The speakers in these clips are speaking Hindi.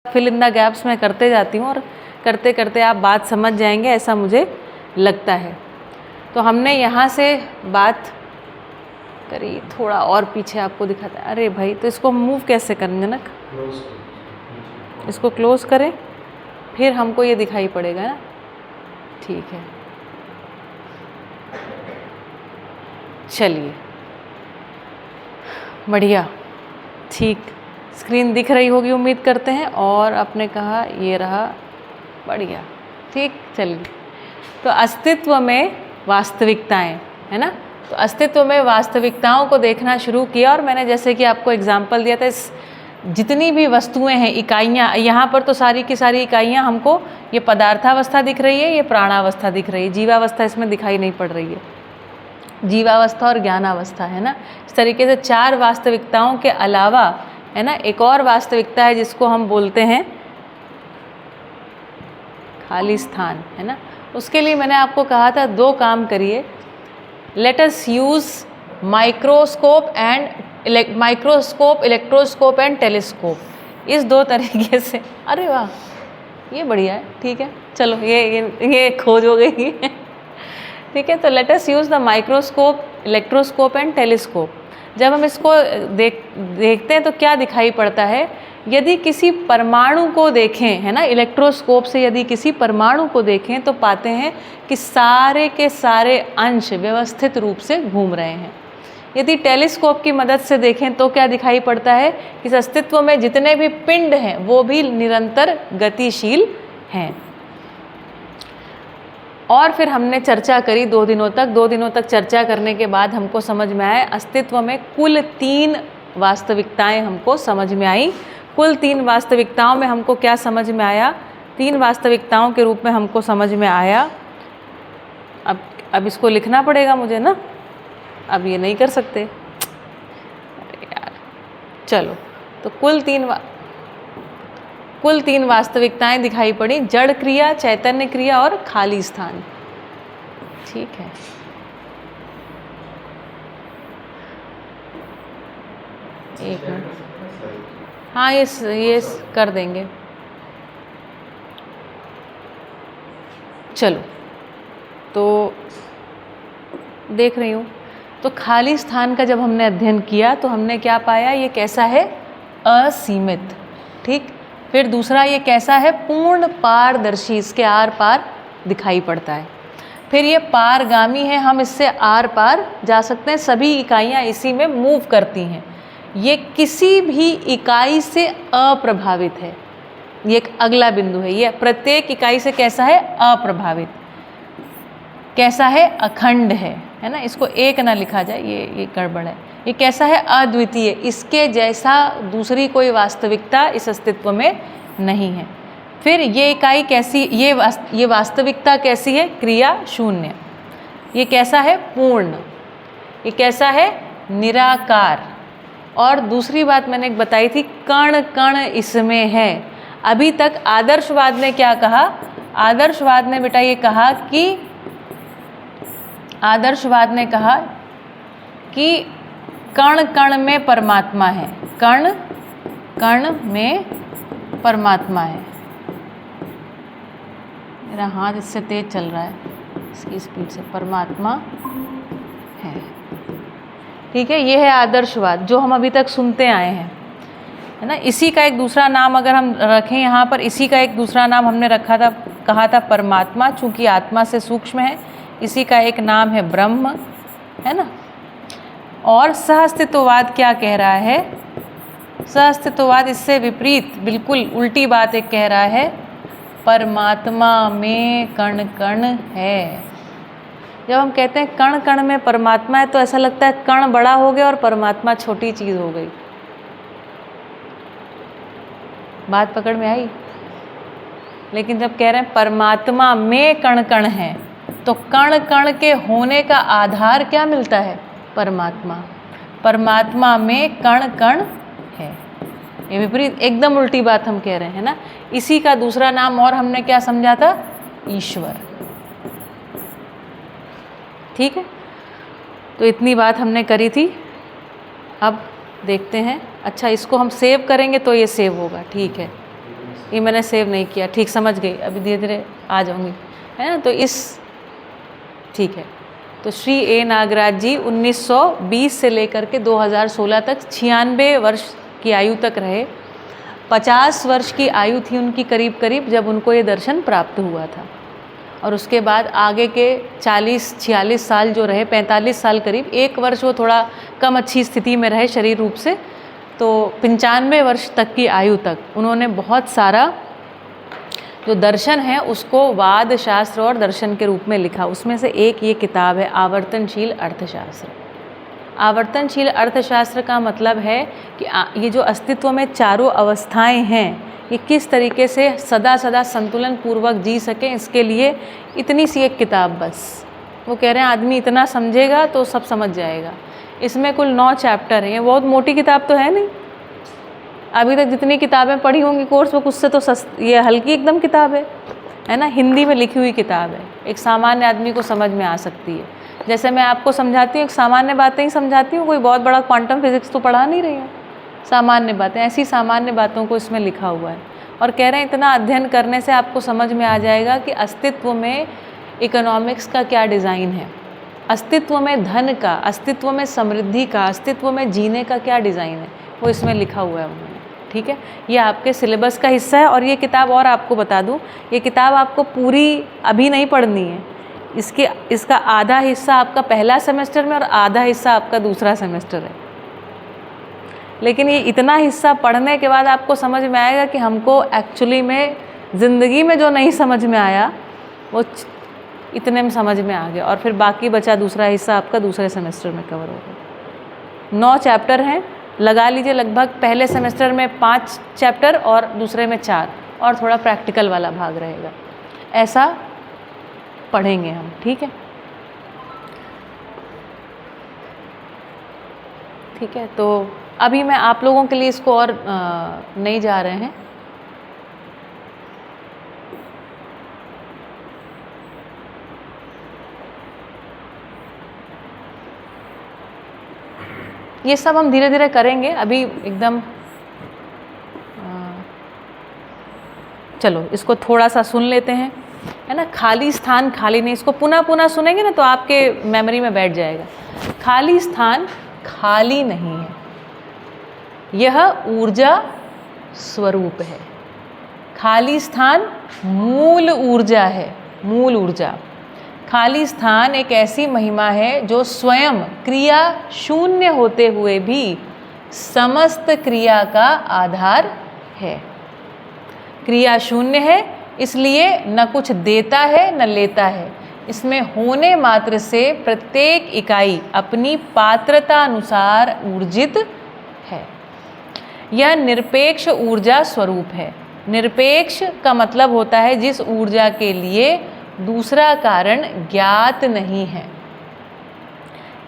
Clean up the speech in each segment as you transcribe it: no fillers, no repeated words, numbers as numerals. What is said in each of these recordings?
फिल इन द गैप्स मैं करते जाती हूँ और करते करते आप बात समझ जाएंगे, ऐसा मुझे लगता है। तो हमने यहाँ से बात करी, थोड़ा और पीछे आपको दिखाता है। अरे भाई, तो इसको मूव कैसे करें जनक? इसको क्लोज करें, फिर हमको ये दिखाई पड़ेगा ना। ठीक है, चलिए बढ़िया, ठीक, स्क्रीन दिख रही होगी उम्मीद करते हैं। और आपने कहा ये रहा, बढ़िया, ठीक। चलिए, तो अस्तित्व में वास्तविकताएं, है ना। तो अस्तित्व में वास्तविकताओं को देखना शुरू किया और मैंने जैसे कि आपको एग्जाम्पल दिया था, इस जितनी भी वस्तुएं हैं, इकाइयाँ, यहाँ पर तो सारी की सारी इकाइयाँ हमको, ये पदार्थावस्था दिख रही है, ये प्राणावस्था दिख रही है, जीवावस्था इसमें दिखाई नहीं पड़ रही है, जीवावस्था और ज्ञानावस्था, है ना। इस तरीके से 4 वास्तविकताओं के अलावा, है ना, एक और वास्तविकता है जिसको हम बोलते हैं खाली स्थान, है ना। उसके लिए मैंने आपको कहा था 2 काम करिए। Let us use microscope, electroscope and telescope. इस 2 तरीके से, अरे वाह, ये बढ़िया है, ठीक है, चलो ये खोज हो गई ठीक है। तो let us use the microscope, electroscope and telescope. जब हम इसको देखते हैं तो क्या दिखाई पड़ता है? यदि किसी परमाणु को देखें, है ना, इलेक्ट्रोस्कोप से यदि किसी परमाणु को देखें तो पाते हैं कि सारे के सारे अंश व्यवस्थित रूप से घूम रहे हैं। यदि टेलीस्कोप की मदद से देखें तो क्या दिखाई पड़ता है? कि अस्तित्व में जितने भी पिंड हैं वो भी निरंतर गतिशील हैं। और फिर हमने चर्चा करी 2 दिनों तक। 2 दिनों तक चर्चा करने के बाद हमको समझ में आया अस्तित्व में कुल 3 वास्तविकताएं हमको समझ में आई। कुल 3 वास्तविकताओं में हमको क्या समझ में आया? 3 वास्तविकताओं के रूप में हमको समझ में आया। अब इसको लिखना पड़ेगा मुझे ना, अब ये नहीं कर सकते, अरे यार, चलो। तो कुल 3 वास्तविकताएं दिखाई पड़ी, जड़ क्रिया, चैतन्य क्रिया और खाली स्थान। ठीक है, एक मिनट, हाँ ये कर देंगे। चलो, तो देख रही हूँ, तो खाली स्थान का जब हमने अध्ययन किया तो हमने क्या पाया? ये कैसा है? असीमित। ठीक। फिर दूसरा, ये कैसा है? पूर्ण पारदर्शी, इसके आर पार दिखाई पड़ता है। फिर ये पारगामी है, हम इससे आर पार जा सकते हैं, सभी इकाइयाँ इसी में मूव करती हैं। ये किसी भी इकाई से अप्रभावित है, ये एक अगला बिंदु है। ये प्रत्येक इकाई से कैसा है? अप्रभावित। कैसा है? अखंड है ना। इसको एक ना लिखा जाए, ये गड़बड़ है। ये कैसा है? अद्वितीय, इसके जैसा दूसरी कोई वास्तविकता इस अस्तित्व में नहीं है। फिर ये इकाई कैसी? ये वास्तविकता कैसी है? क्रिया शून्य। ये कैसा है? पूर्ण। ये कैसा है? निराकार। और दूसरी बात मैंने बताई थी, कण कण इसमें है। अभी तक आदर्शवाद ने क्या कहा? आदर्शवाद ने बेटा ये कहा कि आदर्शवाद ने कहा कि कण कण में परमात्मा है, कण कण में परमात्मा है। मेरा हाथ इससे तेज चल रहा है, इसकी स्पीड से। परमात्मा है, ठीक है। ये है आदर्शवाद जो हम अभी तक सुनते आए हैं, है ना। इसी का एक दूसरा नाम अगर हम रखें यहाँ पर, इसी का एक दूसरा नाम हमने रखा था, कहा था परमात्मा, चूँकि आत्मा से सूक्ष्म है। इसी का एक नाम है ब्रह्म, है ना। और सहअस्तित्ववाद क्या कह रहा है? सहअस्तित्ववाद इससे विपरीत, बिल्कुल उल्टी बात एक कह रहा है, परमात्मा में कण कण है। जब हम कहते हैं कण कण में परमात्मा है तो ऐसा लगता है कण बड़ा हो गया और परमात्मा छोटी चीज़ हो गई। बात पकड़ में आई? लेकिन जब कह रहे हैं परमात्मा में कण कण है, तो कण कण के होने का आधार क्या मिलता है? परमात्मा। परमात्मा में कण कण है, ये विपरीत, एकदम उल्टी बात हम कह रहे हैं ना। इसी का दूसरा नाम और हमने क्या समझा था? ईश्वर। ठीक है, तो इतनी बात हमने करी थी। अब देखते हैं, अच्छा इसको हम सेव करेंगे तो ये सेव होगा, ठीक है। ये मैंने सेव नहीं किया, ठीक समझ गई, अभी धीरे धीरे आ जाऊँगी, है ना। तो ठीक है, तो श्री ए नागराज जी 1920 से लेकर के 2016 तक 96 वर्ष की आयु तक रहे। 50 वर्ष की आयु थी उनकी करीब करीब जब उनको ये दर्शन प्राप्त हुआ था, और उसके बाद आगे के 40-46 साल जो रहे, 45 साल करीब, एक वर्ष वो थोड़ा कम अच्छी स्थिति में रहे शरीर रूप से, तो 95 वर्ष तक की आयु तक उन्होंने बहुत सारा जो दर्शन है उसको वाद शास्त्र और दर्शन के रूप में लिखा। उसमें से एक ये किताब है आवर्तनशील अर्थशास्त्र। आवर्तनशील अर्थशास्त्र का मतलब है कि ये जो अस्तित्व में चारों अवस्थाएं हैं, ये किस तरीके से सदा सदा संतुलन पूर्वक जी सकें, इसके लिए इतनी सी एक किताब बस। वो कह रहे हैं आदमी इतना समझेगा तो सब समझ जाएगा। इसमें कुल 9 चैप्टर हैं। ये बहुत मोटी किताब तो है नहीं, अभी तक जितनी किताबें पढ़ी होंगी कोर्स बुक उससे तो ये हल्की एकदम किताब है ना। हिंदी में लिखी हुई किताब है, एक सामान्य आदमी को समझ में आ सकती है। जैसे मैं आपको समझाती हूँ, एक सामान्य बातें ही समझाती हूँ, कोई बहुत बड़ा क्वांटम फिजिक्स तो पढ़ा नहीं रही हूँ, सामान्य बातें, ऐसी सामान्य बातों को इसमें लिखा हुआ है। और कह रहे हैं इतना अध्ययन करने से आपको समझ में आ जाएगा कि अस्तित्व में इकोनॉमिक्स का क्या डिज़ाइन है, अस्तित्व में धन का, अस्तित्व में समृद्धि का, अस्तित्व में जीने का क्या डिज़ाइन है, वो इसमें लिखा हुआ है उन्होंने। ठीक है, ये आपके सिलेबस का हिस्सा है। और ये किताब, और आपको बता दूँ, ये किताब आपको पूरी अभी नहीं पढ़नी है। इसका आधा हिस्सा आपका पहला सेमेस्टर में और आधा हिस्सा आपका दूसरा सेमेस्टर है। लेकिन ये इतना हिस्सा पढ़ने के बाद आपको समझ में आएगा कि हमको एक्चुअली में ज़िंदगी में जो नहीं समझ में आया वो इतने में समझ में आ गया, और फिर बाकी बचा दूसरा हिस्सा आपका दूसरे सेमेस्टर में कवर होगा। 9 चैप्टर हैं, लगा लीजिए लगभग पहले सेमेस्टर में 5 चैप्टर और दूसरे में 4, और थोड़ा प्रैक्टिकल वाला भाग रहेगा। ऐसा पढ़ेंगे हम, ठीक है। ठीक है, तो अभी मैं आप लोगों के लिए इसको और नहीं जा रहे हैं। ये सब हम धीरे धीरे करेंगे, अभी एकदम चलो इसको थोड़ा सा सुन लेते हैं, है ना। खाली स्थान खाली नहीं, इसको पुनः पुनः सुनेंगे ना तो आपके मेमोरी में बैठ जाएगा। खाली स्थान खाली नहीं है, यह ऊर्जा स्वरूप है। खाली स्थान मूल ऊर्जा है, मूल ऊर्जा। खाली स्थान एक ऐसी महिमा है जो स्वयं क्रिया शून्य होते हुए भी समस्त क्रिया का आधार है। क्रिया शून्य है, इसलिए न कुछ देता है न लेता है। इसमें होने मात्र से प्रत्येक इकाई अपनी पात्रता अनुसार ऊर्जित है। यह निरपेक्ष ऊर्जा स्वरूप है। निरपेक्ष का मतलब होता है जिस ऊर्जा के लिए दूसरा कारण ज्ञात नहीं है।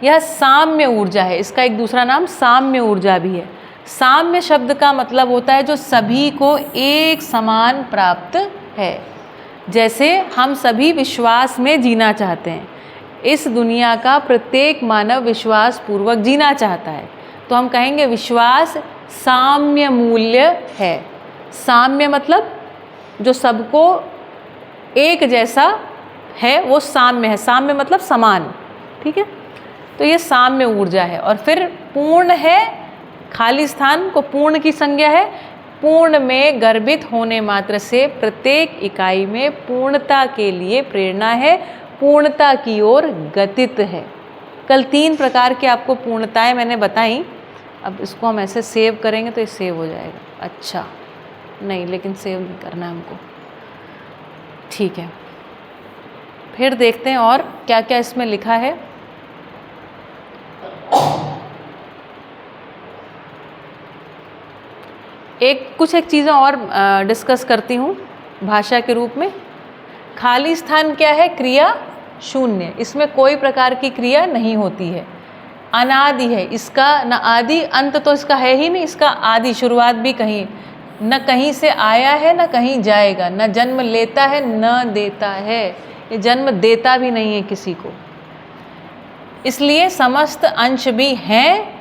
यह साम्य ऊर्जा है, इसका एक दूसरा नाम साम्य ऊर्जा भी है। साम्य शब्द का मतलब होता है जो सभी को एक समान प्राप्त है। जैसे हम सभी विश्वास में जीना चाहते हैं, इस दुनिया का प्रत्येक मानव विश्वास पूर्वक जीना चाहता है, तो हम कहेंगे विश्वास साम्य मूल्य है। साम्य मतलब जो सबको एक जैसा है वो साम्य है। साम्य मतलब समान, ठीक है। तो ये साम्य ऊर्जा है। और फिर पूर्ण है, खाली स्थान को पूर्ण की संज्ञा है। पूर्ण में गर्भित होने मात्र से प्रत्येक इकाई में पूर्णता के लिए प्रेरणा है, पूर्णता की ओर गतित है। कल 3 प्रकार की आपको पूर्णताएं मैंने बताई। अब इसको हम ऐसे सेव करेंगे तो ये सेव हो जाएगा। अच्छा नहीं, लेकिन सेव नहीं करना है हमको, ठीक है। फिर देखते हैं और क्या क्या इसमें लिखा है। कुछ चीज़ें और डिस्कस करती हूँ भाषा के रूप में। खाली स्थान क्या है? क्रिया शून्य, इसमें कोई प्रकार की क्रिया नहीं होती है। अनादि है, इसका न आदि अंत तो इसका है ही नहीं, इसका आदि शुरुआत भी कहीं न कहीं से आया है न कहीं जाएगा, न जन्म लेता है न देता है, ये जन्म देता भी नहीं है किसी को। इसलिए समस्त अंश भी हैं,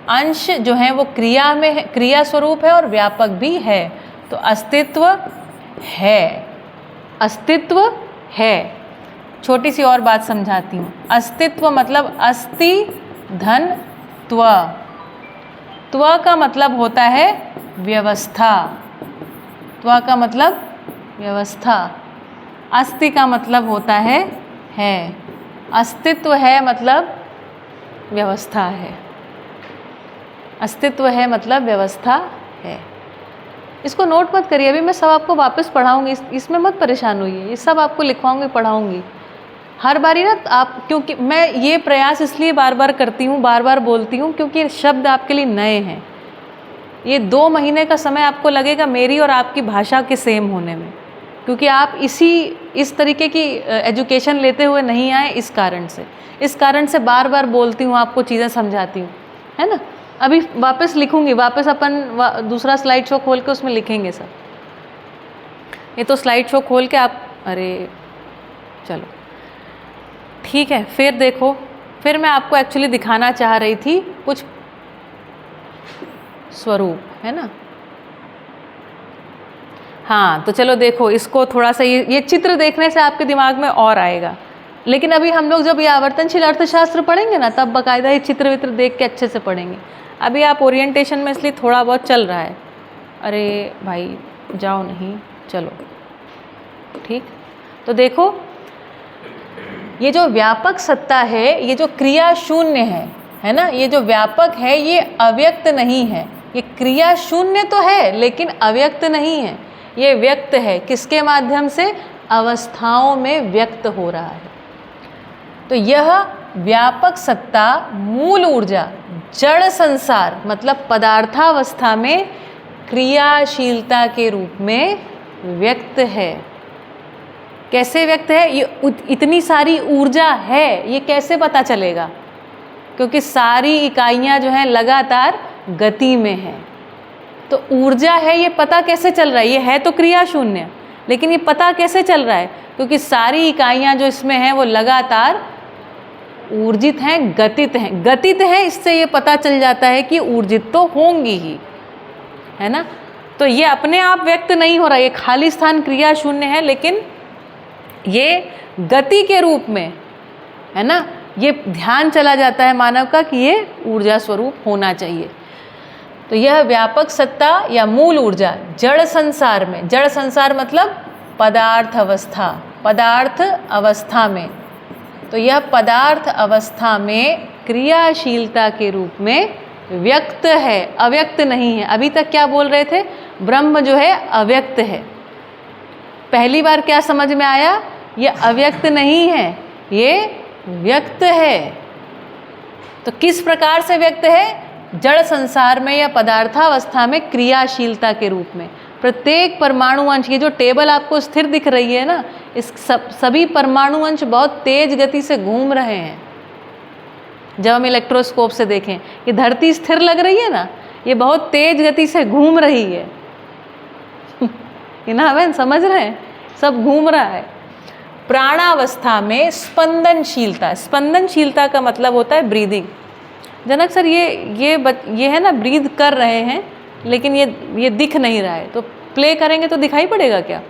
अंश जो है वो क्रिया में है, क्रिया स्वरूप है और व्यापक भी है। तो अस्तित्व है, अस्तित्व है। छोटी सी और बात समझाती हूँ। अस्तित्व मतलब अस्ति धन त्व, त्व का मतलब होता है व्यवस्था, त्व का मतलब व्यवस्था, अस्ति का मतलब होता है, अस्तित्व है मतलब व्यवस्था है, अस्तित्व है मतलब व्यवस्था है। इसको नोट मत करिए, अभी मैं सब आपको वापस पढ़ाऊंगी, इसमें मत परेशान होइए, ये सब आपको लिखवाऊंगी, पढ़ाऊंगी हर बारी ना आप, क्योंकि मैं ये प्रयास इसलिए बार बार करती हूँ, बार बार बोलती हूँ, क्योंकि शब्द आपके लिए नए हैं। ये 2 महीने का समय आपको लगेगा मेरी और आपकी भाषा के सेम होने में, क्योंकि आप इस तरीके की एजुकेशन लेते हुए नहीं आए, इस कारण से बार बार बोलती हूँ, आपको चीज़ें समझाती हूँ, है ना। अभी वापस लिखूंगी, वापस अपन दूसरा स्लाइड शो खोल के उसमें लिखेंगे सब। ये तो स्लाइड शो खोल के आप, अरे चलो ठीक है। फिर देखो, फिर मैं आपको एक्चुअली दिखाना चाह रही थी कुछ स्वरूप, है ना। हाँ तो चलो देखो, इसको थोड़ा सा ये चित्र देखने से आपके दिमाग में और आएगा, लेकिन अभी हम लोग जब ये आवर्तनशील अर्थशास्त्र पढ़ेंगे ना, तब बाकायदा ये चित्र वित्र देख के अच्छे से पढ़ेंगे। अभी आप ओरिएंटेशन में इसलिए थोड़ा बहुत चल रहा है। अरे भाई जाओ नहीं, चलो ठीक। तो देखो, ये जो व्यापक सत्ता है, ये जो क्रिया शून्य है ना, ये जो व्यापक है ये अव्यक्त नहीं है। ये क्रिया शून्य तो है लेकिन अव्यक्त नहीं है, ये व्यक्त है। किसके माध्यम से? अवस्थाओं में व्यक्त हो रहा है। तो यह व्यापक सत्ता मूल ऊर्जा जड़ संसार मतलब पदार्थावस्था में क्रियाशीलता के रूप में व्यक्त है। कैसे व्यक्त है? ये इतनी सारी ऊर्जा है, ये कैसे पता चलेगा? क्योंकि सारी इकाइयाँ जो हैं लगातार गति में हैं। तो ऊर्जा है, ये पता कैसे चल रहा है? ये है तो क्रिया शून्य, लेकिन ये पता कैसे चल रहा है? क्योंकि सारी इकाइयाँ जो इसमें हैं वो लगातार ऊर्जित हैं, गतित हैं। इससे ये पता चल जाता है कि ऊर्जित तो होंगी ही, है ना। तो ये अपने आप व्यक्त नहीं हो रहा, ये खाली स्थान क्रिया शून्य है, लेकिन ये गति के रूप में, है ना, ये ध्यान चला जाता है मानव का कि ये ऊर्जा स्वरूप होना चाहिए। तो यह व्यापक सत्ता या मूल ऊर्जा जड़ संसार में, जड़ संसार मतलब पदार्थ अवस्था में, तो यह पदार्थ अवस्था में क्रियाशीलता के रूप में व्यक्त है, अव्यक्त नहीं है। अभी तक क्या बोल रहे थे? ब्रह्म जो है अव्यक्त है। पहली बार क्या समझ में आया? ये अव्यक्त नहीं है, ये व्यक्त है। तो किस प्रकार से व्यक्त है? जड़ संसार में या पदार्थावस्था में क्रियाशीलता के रूप में। प्रत्येक परमाणु अंश, ये जो टेबल आपको स्थिर दिख रही है ना, इस सभी परमाणु अंश बहुत तेज गति से घूम रहे हैं। जब हम इलेक्ट्रोस्कोप से देखें, ये धरती स्थिर लग रही है ना, ये बहुत तेज गति से घूम रही है। ये ना बहन समझ रहे हैं, सब घूम रहा है। प्राणावस्था में स्पंदनशीलता, स्पंदनशीलता का मतलब होता है ब्रीदिंग। जनक सर ये है ना, ब्रीद कर रहे हैं लेकिन ये दिख नहीं रहा है, तो प्ले करेंगे तो दिखाई पड़ेगा क्या?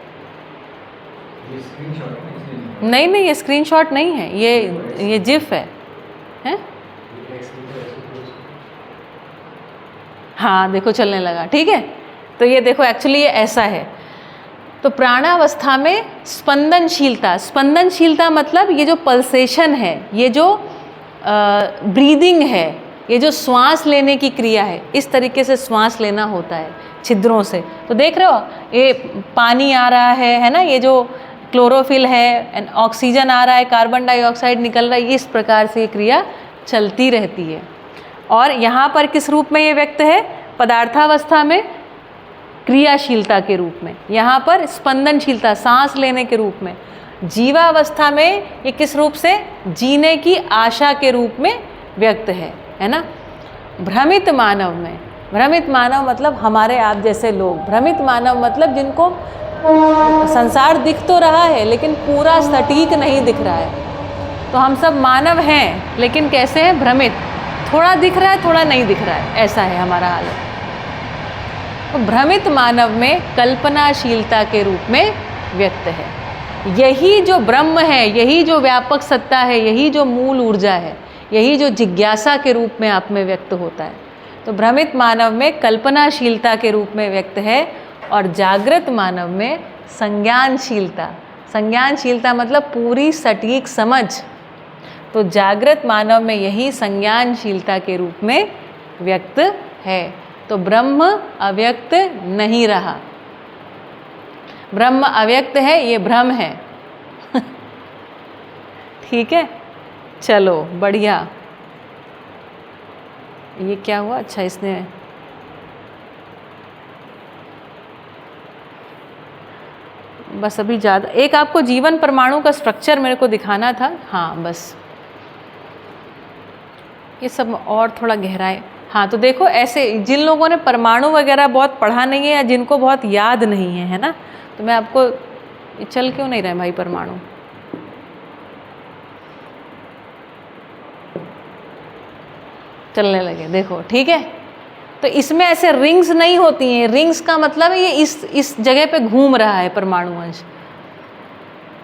नहीं, ये स्क्रीनशॉट नहीं है, ये जिफ है, हैं? हाँ देखो चलने लगा, ठीक है। तो ये देखो एक्चुअली ये ऐसा है। तो प्राणावस्था में स्पंदनशीलता मतलब ये जो पल्सेशन है, ये जो ब्रीदिंग है, ये जो श्वास लेने की क्रिया है, इस तरीके से श्वास लेना होता है छिद्रों से। तो देख रहे हो, ये पानी आ रहा है ना, ये जो क्लोरोफिल है, ऑक्सीजन आ रहा है, कार्बन डाइऑक्साइड निकल रहा है, इस प्रकार से ये क्रिया चलती रहती है। और यहाँ पर किस रूप में ये व्यक्त है? पदार्थावस्था में क्रियाशीलता के रूप में, यहाँ पर स्पंदनशीलता सांस लेने के रूप में। जीवावस्था में ये किस रूप से? जीने की आशा के रूप में व्यक्त है ना। भ्रमित मानव में, भ्रमित मानव मतलब हमारे आप जैसे लोग, भ्रमित मानव मतलब जिनको संसार दिख तो रहा है लेकिन पूरा सटीक नहीं दिख रहा है। तो हम सब मानव हैं लेकिन कैसे हैं? भ्रमित, थोड़ा दिख रहा है थोड़ा नहीं दिख रहा है, ऐसा है हमारा हालत। तो भ्रमित मानव में कल्पनाशीलता के रूप में व्यक्त है। यही जो ब्रह्म है, यही जो व्यापक सत्ता है, यही जो मूल ऊर्जा है, यही जो जिज्ञासा के रूप में आप में व्यक्त होता है। तो भ्रमित मानव में कल्पनाशीलता के रूप में व्यक्त है और जागृत मानव में संज्ञानशीलता। संज्ञानशीलता मतलब पूरी सटीक समझ। तो जागृत मानव में यही संज्ञानशीलता के रूप में व्यक्त है। तो ब्रह्म अव्यक्त नहीं रहा। ब्रह्म अव्यक्त है, ये भ्रम है। ठीक है, चलो बढ़िया। ये क्या हुआ? अच्छा, इसने बस अभी ज़्यादा एक आपको जीवन परमाणु का स्ट्रक्चर मेरे को दिखाना था। हाँ बस ये सब और थोड़ा गहराई। हाँ तो देखो, ऐसे जिन लोगों ने परमाणु वगैरह बहुत पढ़ा नहीं है या जिनको बहुत याद नहीं है, है ना, तो मैं आपको चल क्यों नहीं रहे भाई परमाणु? चलने लगे, देखो ठीक है। तो इसमें ऐसे रिंग्स नहीं होती हैं। रिंग्स का मतलब है ये इस जगह पे घूम रहा है परमाणु अंश।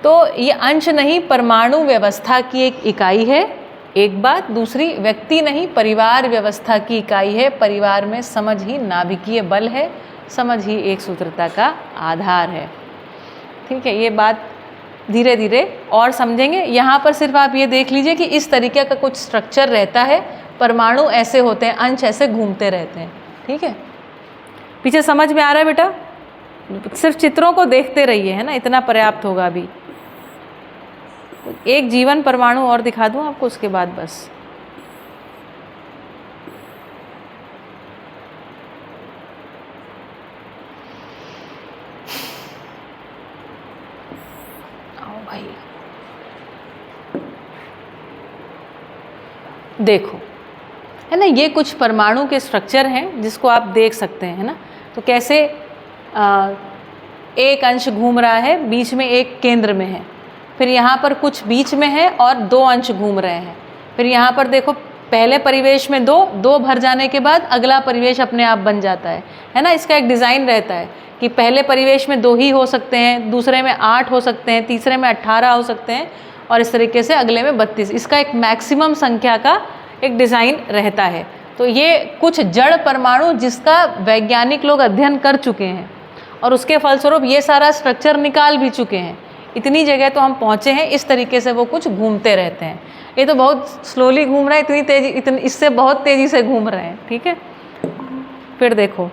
तो ये अंश नहीं, परमाणु व्यवस्था की एक इकाई है। एक बात। दूसरी, व्यक्ति नहीं, परिवार व्यवस्था की इकाई है। परिवार में समझ ही नाभिकीय बल है, समझ ही एक सूत्रता का आधार है। ठीक है, ये बात धीरे धीरे और समझेंगे। यहाँ पर सिर्फ आप ये देख लीजिए कि इस तरीके का कुछ स्ट्रक्चर रहता है। परमाणु ऐसे होते हैं, अंश ऐसे घूमते रहते हैं। ठीक है, पीछे समझ में आ रहा है बेटा? सिर्फ चित्रों को देखते रहिए, है ना, इतना पर्याप्त होगा। अभी एक जीवन परमाणु और दिखा दूं आपको, उसके बाद बस। आओ भाई, देखो, है ना, ये कुछ परमाणु के स्ट्रक्चर हैं जिसको आप देख सकते हैं, है ना। तो कैसे एक अंश घूम रहा है, बीच में एक केंद्र में है, फिर यहाँ पर कुछ बीच में है और दो अंश घूम रहे हैं। फिर यहाँ पर देखो, पहले परिवेश में दो भर जाने के बाद अगला परिवेश अपने आप बन जाता है ना। इसका एक डिज़ाइन रहता है कि पहले परिवेश में 2 ही हो सकते हैं, दूसरे में 8 हो सकते हैं, तीसरे में 18 हो सकते हैं और इस तरीके से अगले में 32। इसका एक मैक्सिमम संख्या का एक डिज़ाइन रहता है। तो ये कुछ जड़ परमाणु जिसका वैज्ञानिक लोग अध्ययन कर चुके हैं और उसके फलस्वरूप ये सारा स्ट्रक्चर निकाल भी चुके हैं। इतनी जगह तो हम पहुँचे हैं। इस तरीके से वो कुछ घूमते रहते हैं। ये तो बहुत स्लोली घूम रहा है, इतनी तेजी, इससे बहुत तेज़ी से घूम रहे हैं। ठीक है, फिर देखो,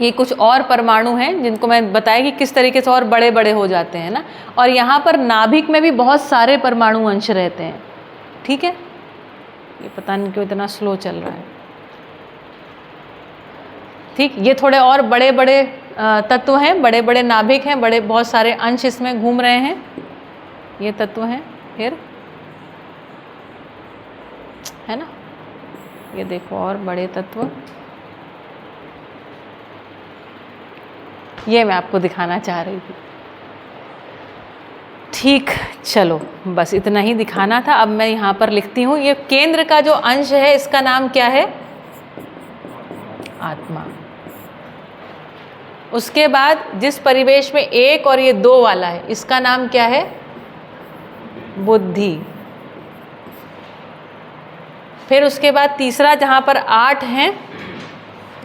ये कुछ और परमाणु हैं जिनको मैं बताया कि किस तरीके से और बड़े बड़े हो जाते हैं ना। और यहाँ पर नाभिक में भी बहुत सारे परमाणु अंश रहते हैं। ठीक है, ये पता नहीं क्यों इतना स्लो चल रहा है। ठीक, ये थोड़े और बड़े बड़े तत्व हैं, बड़े बड़े नाभिक हैं, बड़े बहुत सारे अंश इसमें घूम रहे हैं। ये तत्व हैं, फिर है ना, ये देखो और बड़े तत्व, ये मैं आपको दिखाना चाह रही थी। ठीक, चलो बस इतना ही दिखाना था। अब मैं यहाँ पर लिखती हूँ, ये केंद्र का जो अंश है इसका नाम क्या है? आत्मा। उसके बाद जिस परिवेश में 1 और ये 2 वाला है, इसका नाम क्या है? बुद्धि। फिर उसके बाद तीसरा जहाँ पर 8 हैं,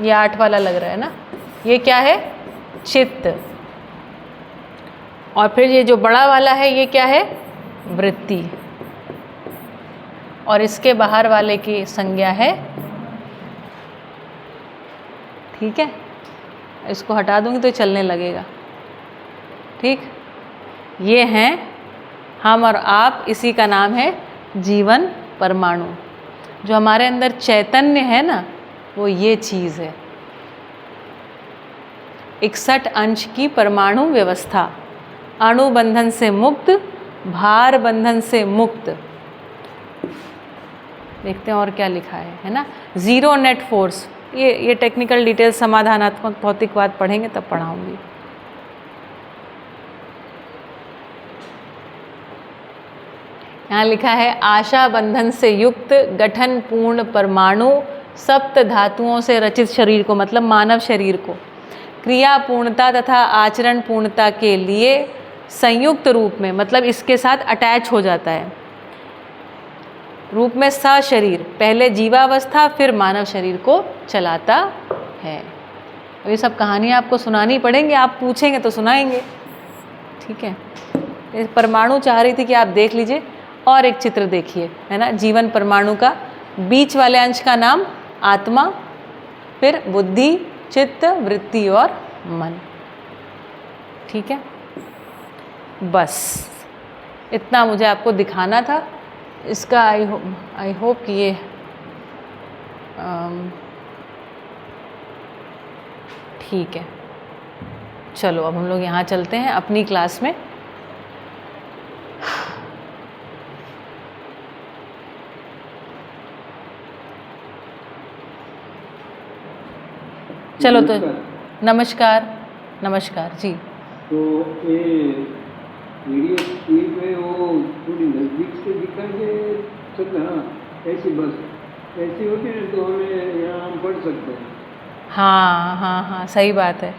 ये 8 वाला लग रहा है ना, ये क्या है? चित्त। और फिर ये जो बड़ा वाला है ये क्या है? वृत्ति। और इसके बाहर वाले की संज्ञा है। ठीक है, इसको हटा दूंगी तो चलने लगेगा। ठीक, ये हैं हम और आप, इसी का नाम है जीवन परमाणु। जो हमारे अंदर चैतन्य है ना, वो ये चीज़ है। 61 अंश की परमाणु व्यवस्था, अणु बंधन से मुक्त, भार बंधन से मुक्त। देखते हैं और क्या लिखा है ना। 0 नेट फोर्स, ये टेक्निकल डिटेल समाधानात्मक भौतिकवाद पढ़ेंगे तब पढ़ाऊंगी। यहाँ लिखा है आशा बंधन से युक्त, गठन पूर्ण परमाणु, सप्त धातुओं से रचित शरीर को, मतलब मानव शरीर को क्रिया पूर्णता तथा आचरण पूर्णता के लिए संयुक्त रूप में, मतलब इसके साथ अटैच हो जाता है, रूप में सशरीर पहले जीवावस्था फिर मानव शरीर को चलाता है। ये सब कहानियाँ आपको सुनानी पड़ेंगी, आप पूछेंगे तो सुनाएंगे, ठीक है। परमाणु चाह रही थी कि आप देख लीजिए, और एक चित्र देखिए, है ना, जीवन परमाणु का बीच वाले अंश का नाम आत्मा, फिर बुद्धि, चित्त, वृत्ति और मन, ठीक है। बस इतना मुझे आपको दिखाना था। इसका आई होप कि ये ठीक है। चलो अब हम लोग यहाँ चलते हैं अपनी क्लास में। चलो तो नमस्कार। नमस्कार जी। तो ये वीडियो स्क्रीन पे वो थोड़ी नज़दीक से दिखाई दे सकता है, ऐसी बस ऐसी होती है तो हमें यहाँ हम पढ़ सकते हैं। हाँ हाँ हाँ, सही बात है।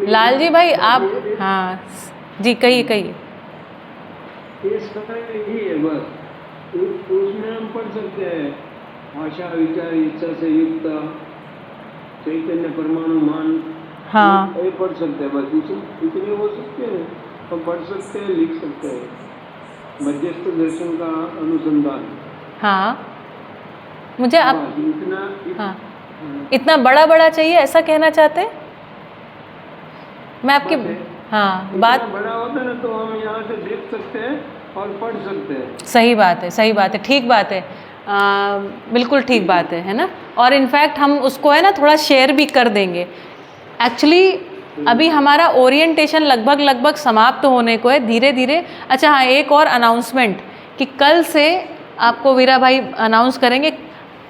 लाल जी भाई आप, हाँ जी कहिए कहिए। ये समय ही है बस, उसमें हम पढ़ सकते हैं आशा विचार इच्छा से युक्त चैतन्य परमाणु मान, हाँ ये पढ़ सकते हैं बस, इतने हो सकते हैं, हम पढ़ सकते हैं, लिख सकते हैं। मध्यस्थ दर्शन का अनुसंधान। हाँ मुझे आप इतना हाँ इतना बड़ा बड़ा चाहिए ऐसा कहना चाहते हैं? मैं आपकी हाँ बात, बड़ा होता है ना तो हम यहाँ से देख सकते हैं और पढ़ सकते हैं। सही बात है, सही बात है, ठीक बात है, बिल्कुल ठीक बात है ना। और इनफैक्ट हम उसको है ना थोड़ा शेयर भी कर देंगे। एक्चुअली अभी हमारा ओरिएंटेशन लगभग समाप्त होने को है धीरे धीरे। अच्छा हाँ, एक और अनाउंसमेंट कि कल से आपको वीरा भाई अनाउंस करेंगे,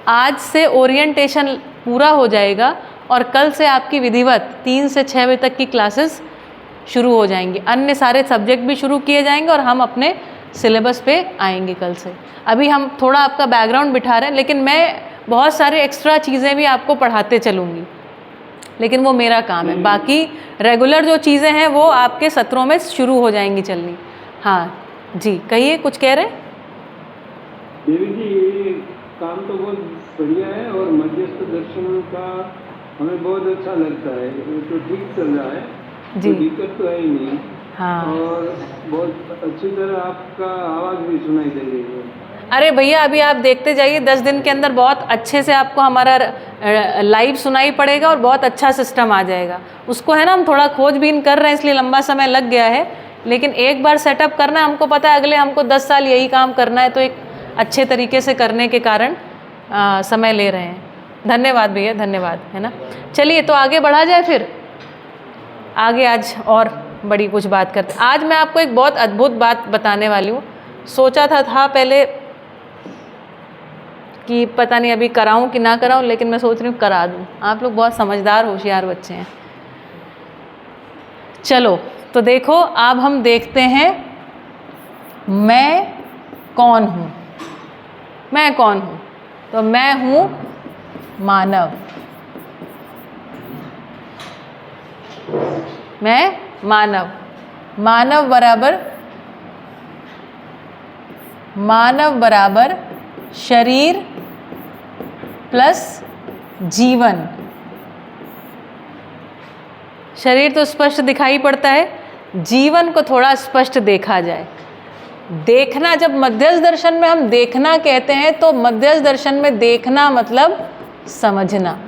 आज से ओरिएंटेशन पूरा हो जाएगा और कल से आपकी विधिवत 3 से 6 बजे तक की क्लासेस शुरू हो जाएंगी। अन्य सारे सब्जेक्ट भी शुरू किए जाएंगे और हम अपने सिलेबस पे आएंगे कल से। अभी हम थोड़ा आपका बैकग्राउंड बिठा रहे हैं, लेकिन मैं बहुत सारे एक्स्ट्रा चीज़ें भी आपको पढ़ाते चलूँगी, लेकिन वो मेरा काम है। बाकी रेगुलर जो चीज़ें हैं वो आपके सत्रों में शुरू हो जाएंगी चलनी। हाँ जी कहिए, कुछ कह रहे हैं? देवी जी ये काम तो बहुत बढ़िया है और मध्यस्थ दर्शन का हमें बहुत अच्छा लगता है, तो ठीक चल रहा है जी, दिक्कत तो है ही नहीं। हाँ और बहुत अच्छी तरह आपका आवाज़ भी सुनाई दे रही है। अरे भैया अभी आप देखते जाइए, 10 दिन के अंदर बहुत अच्छे से आपको हमारा लाइव सुनाई पड़ेगा और बहुत अच्छा सिस्टम आ जाएगा। उसको है ना हम थोड़ा खोजबीन कर रहे हैं, इसलिए लंबा समय लग गया है, लेकिन एक बार सेटअप करना है, हमको पता है अगले हमको 10 साल यही काम करना है, तो एक अच्छे तरीके से करने के कारण समय ले रहे हैं। धन्यवाद भैया, धन्यवाद, है ना। चलिए तो आगे बढ़ा जाए, फिर आगे आज और बड़ी कुछ बात करते। आज मैं आपको एक बहुत अद्भुत बात बताने वाली हूँ। सोचा था पहले कि पता नहीं अभी कराऊं कि ना कराऊं, लेकिन मैं सोच रही हूँ करा दूं। आप लोग बहुत समझदार होशियार बच्चे हैं। चलो तो देखो, अब हम देखते हैं मैं कौन हूँ। मैं कौन हूँ? तो मैं हूँ मानव। मैं मानव। मानव बराबर शरीर प्लस जीवन। शरीर तो स्पष्ट दिखाई पड़ता है, जीवन को थोड़ा स्पष्ट देखा जाए। देखना, जब मध्यस्थ दर्शन में हम देखना कहते हैं तो मध्यस्थ दर्शन में देखना मतलब समझना।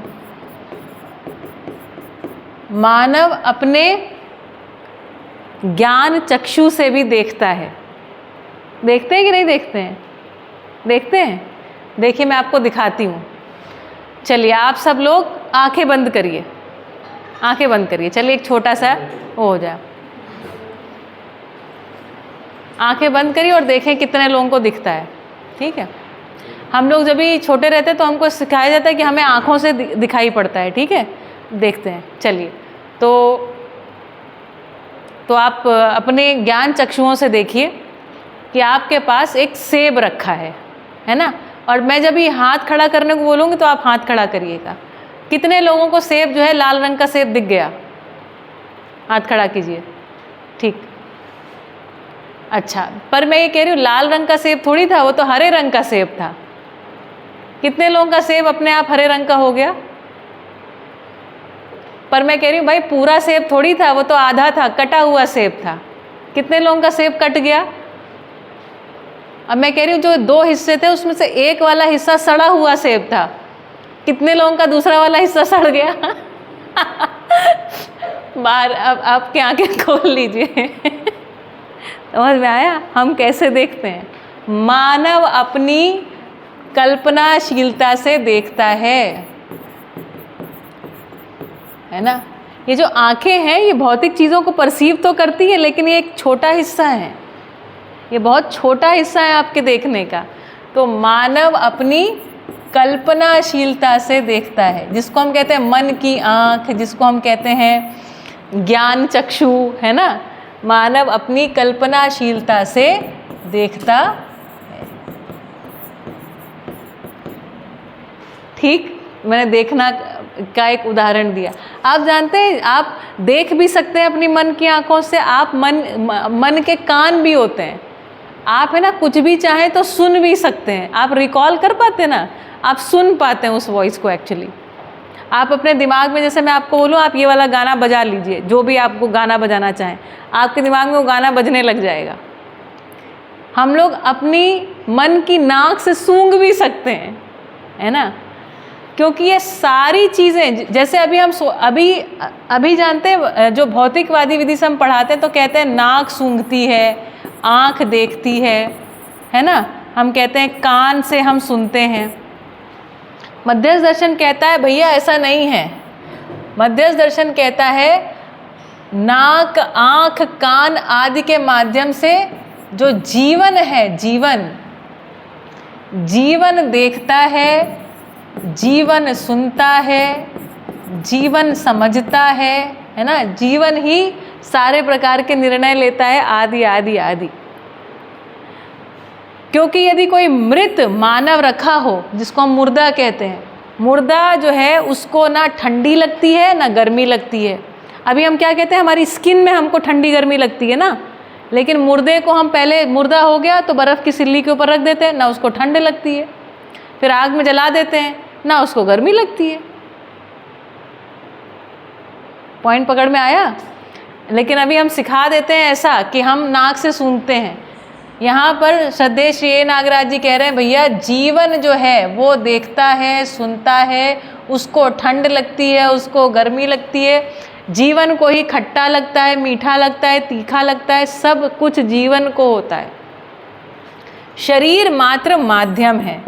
मानव अपने ज्ञान चक्षु से भी देखता है। देखते हैं कि नहीं देखते हैं? देखते हैं। देखिए मैं आपको दिखाती हूँ। चलिए आप सब लोग आंखें बंद करिए, आंखें बंद करिए। चलिए एक छोटा सा वो हो जाए। आंखें बंद करिए और देखें कितने लोगों को दिखता है। ठीक है, हम लोग जब भी छोटे रहते हैं तो हमको सिखाया जाता है कि हमें आँखों से दिखाई पड़ता है। ठीक है, देखते हैं। चलिए तो आप अपने ज्ञान चक्षुओं से देखिए कि आपके पास एक सेब रखा है ना। और मैं जब ये हाथ खड़ा करने को बोलूँगी तो आप हाथ खड़ा करिएगा। कितने लोगों को सेब जो है लाल रंग का सेब दिख गया? हाथ खड़ा कीजिए। ठीक, अच्छा, पर मैं ये कह रही हूँ लाल रंग का सेब थोड़ी था, वो तो हरे रंग का सेब था। कितने लोगों का सेब अपने आप हरे रंग का हो गया? पर मैं कह रही हूँ भाई पूरा सेब थोड़ी था, वो तो आधा था, कटा हुआ सेब था। कितने लोगों का सेब कट गया? अब मैं कह रही हूँ जो 2 हिस्से थे उसमें से एक वाला हिस्सा सड़ा हुआ सेब था, कितने लोगों का दूसरा वाला हिस्सा सड़ गया? बाहर अब आपकी आंखें खोल लीजिए। समझ में आया हम कैसे देखते हैं? मानव अपनी कल्पनाशीलता से देखता है ना। ये जो आंखें हैं ये भौतिक चीज़ों को परसीव तो करती है, लेकिन ये एक छोटा हिस्सा है, ये बहुत छोटा हिस्सा है आपके देखने का। तो मानव अपनी कल्पनाशीलता से देखता है, जिसको हम कहते हैं मन की आँख, जिसको हम कहते हैं ज्ञान चक्षु, है ना। मानव अपनी कल्पनाशीलता से देखता है। ठीक, मैंने देखना का एक उदाहरण दिया। आप जानते हैं आप देख भी सकते हैं अपनी मन की आंखों से, आप मन के कान भी होते हैं। आप है ना कुछ भी चाहें तो सुन भी सकते हैं। आप रिकॉल कर पाते हैं ना, आप सुन पाते हैं उस वॉइस को। एक्चुअली आप अपने दिमाग में, जैसे मैं आपको बोलूँ आप ये वाला गाना बजा लीजिए, जो भी आपको गाना बजाना चाहें, आपके दिमाग में वो गाना बजने लग जाएगा। हम लोग अपनी मन की नाक से सूंघ भी सकते हैं, है ना, क्योंकि ये सारी चीज़ें, जैसे अभी हम अभी जानते हैं, जो भौतिकवादी विधि से हम पढ़ाते हैं तो कहते हैं नाक सूंघती है, आँख देखती है ना। हम कहते हैं कान से हम सुनते हैं। मध्यस्थ दर्शन कहता है भैया ऐसा नहीं है। मध्यस्थ दर्शन कहता है नाक, आँख, कान आदि के माध्यम से जो जीवन है, जीवन देखता है, जीवन सुनता है, जीवन समझता है ना। जीवन ही सारे प्रकार के निर्णय लेता है, आदि आदि आदि। क्योंकि यदि कोई मृत मानव रखा हो, जिसको हम मुर्दा कहते हैं, मुर्दा जो है उसको ना ठंडी लगती है ना गर्मी लगती है। अभी हम क्या कहते हैं, हमारी स्किन में हमको ठंडी गर्मी लगती है ना, लेकिन मुर्दे को हम पहले, मुर्दा हो गया तो बर्फ़ की सिल्ली के ऊपर रख देते हैं, ना उसको ठंड लगती है। फिर आग में जला देते हैं, ना उसको गर्मी लगती है। पॉइंट पकड़ में आया? लेकिन अभी हम सिखा देते हैं ऐसा कि हम नाक से सूंघते हैं। यहाँ पर श्रद्धेय श्री ए नागराज जी कह रहे हैं भैया जीवन जो है वो देखता है, सुनता है, उसको ठंड लगती है, उसको गर्मी लगती है, जीवन को ही खट्टा लगता है, मीठा लगता है, तीखा लगता है, सब कुछ जीवन को होता है। शरीर मात्र माध्यम है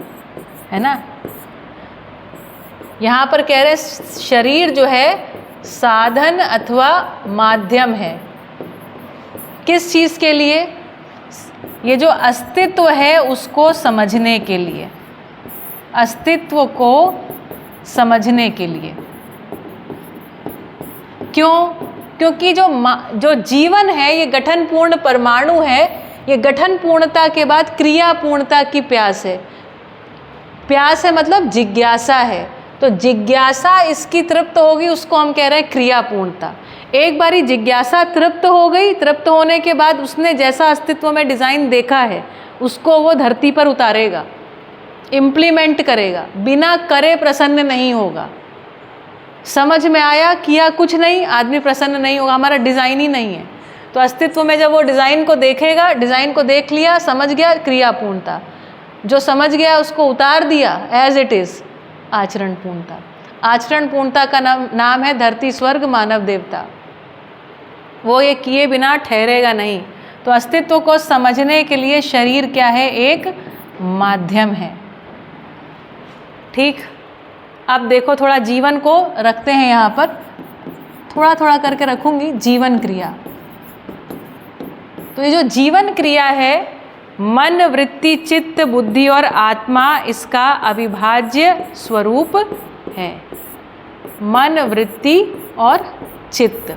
ना। यहाँ पर कह रहे हैं शरीर जो है साधन अथवा माध्यम है। किस चीज़ के लिए? ये जो अस्तित्व है उसको समझने के लिए, अस्तित्व को समझने के लिए। क्यों? क्योंकि जो जीवन है ये गठन पूर्ण परमाणु है, ये गठन पूर्णता के बाद क्रिया पूर्णता की प्यास है। प्यास है मतलब जिज्ञासा है, तो जिज्ञासा इसकी तृप्त होगी, उसको हम कह रहे हैं क्रिया पूर्णता। एक बारी जिज्ञासा तृप्त हो गई, तृप्त होने के बाद उसने जैसा अस्तित्व में डिज़ाइन देखा है उसको वो धरती पर उतारेगा, इम्प्लीमेंट करेगा। बिना करे प्रसन्न नहीं होगा। समझ में आया? किया कुछ नहीं, आदमी प्रसन्न नहीं होगा, हमारा डिज़ाइन ही नहीं है। तो अस्तित्व में जब वो डिज़ाइन को देखेगा, डिज़ाइन को देख लिया, समझ गया, क्रिया पूर्णता। जो समझ गया उसको उतार दिया एज इट इज़, आचरण पूर्णता। आचरण पूर्णता का नाम है धरती स्वर्ग मानव देवता। वो ये किए बिना ठहरेगा नहीं। तो अस्तित्व को समझने के लिए शरीर क्या है? एक माध्यम है। ठीक, अब देखो थोड़ा जीवन को रखते हैं यहाँ पर, थोड़ा थोड़ा करके रखूँगी। जीवन क्रिया, तो ये जो जीवन क्रिया है, मन, वृत्ति, चित्त, बुद्धि और आत्मा इसका अविभाज्य स्वरूप है। मन, वृत्ति और चित्त।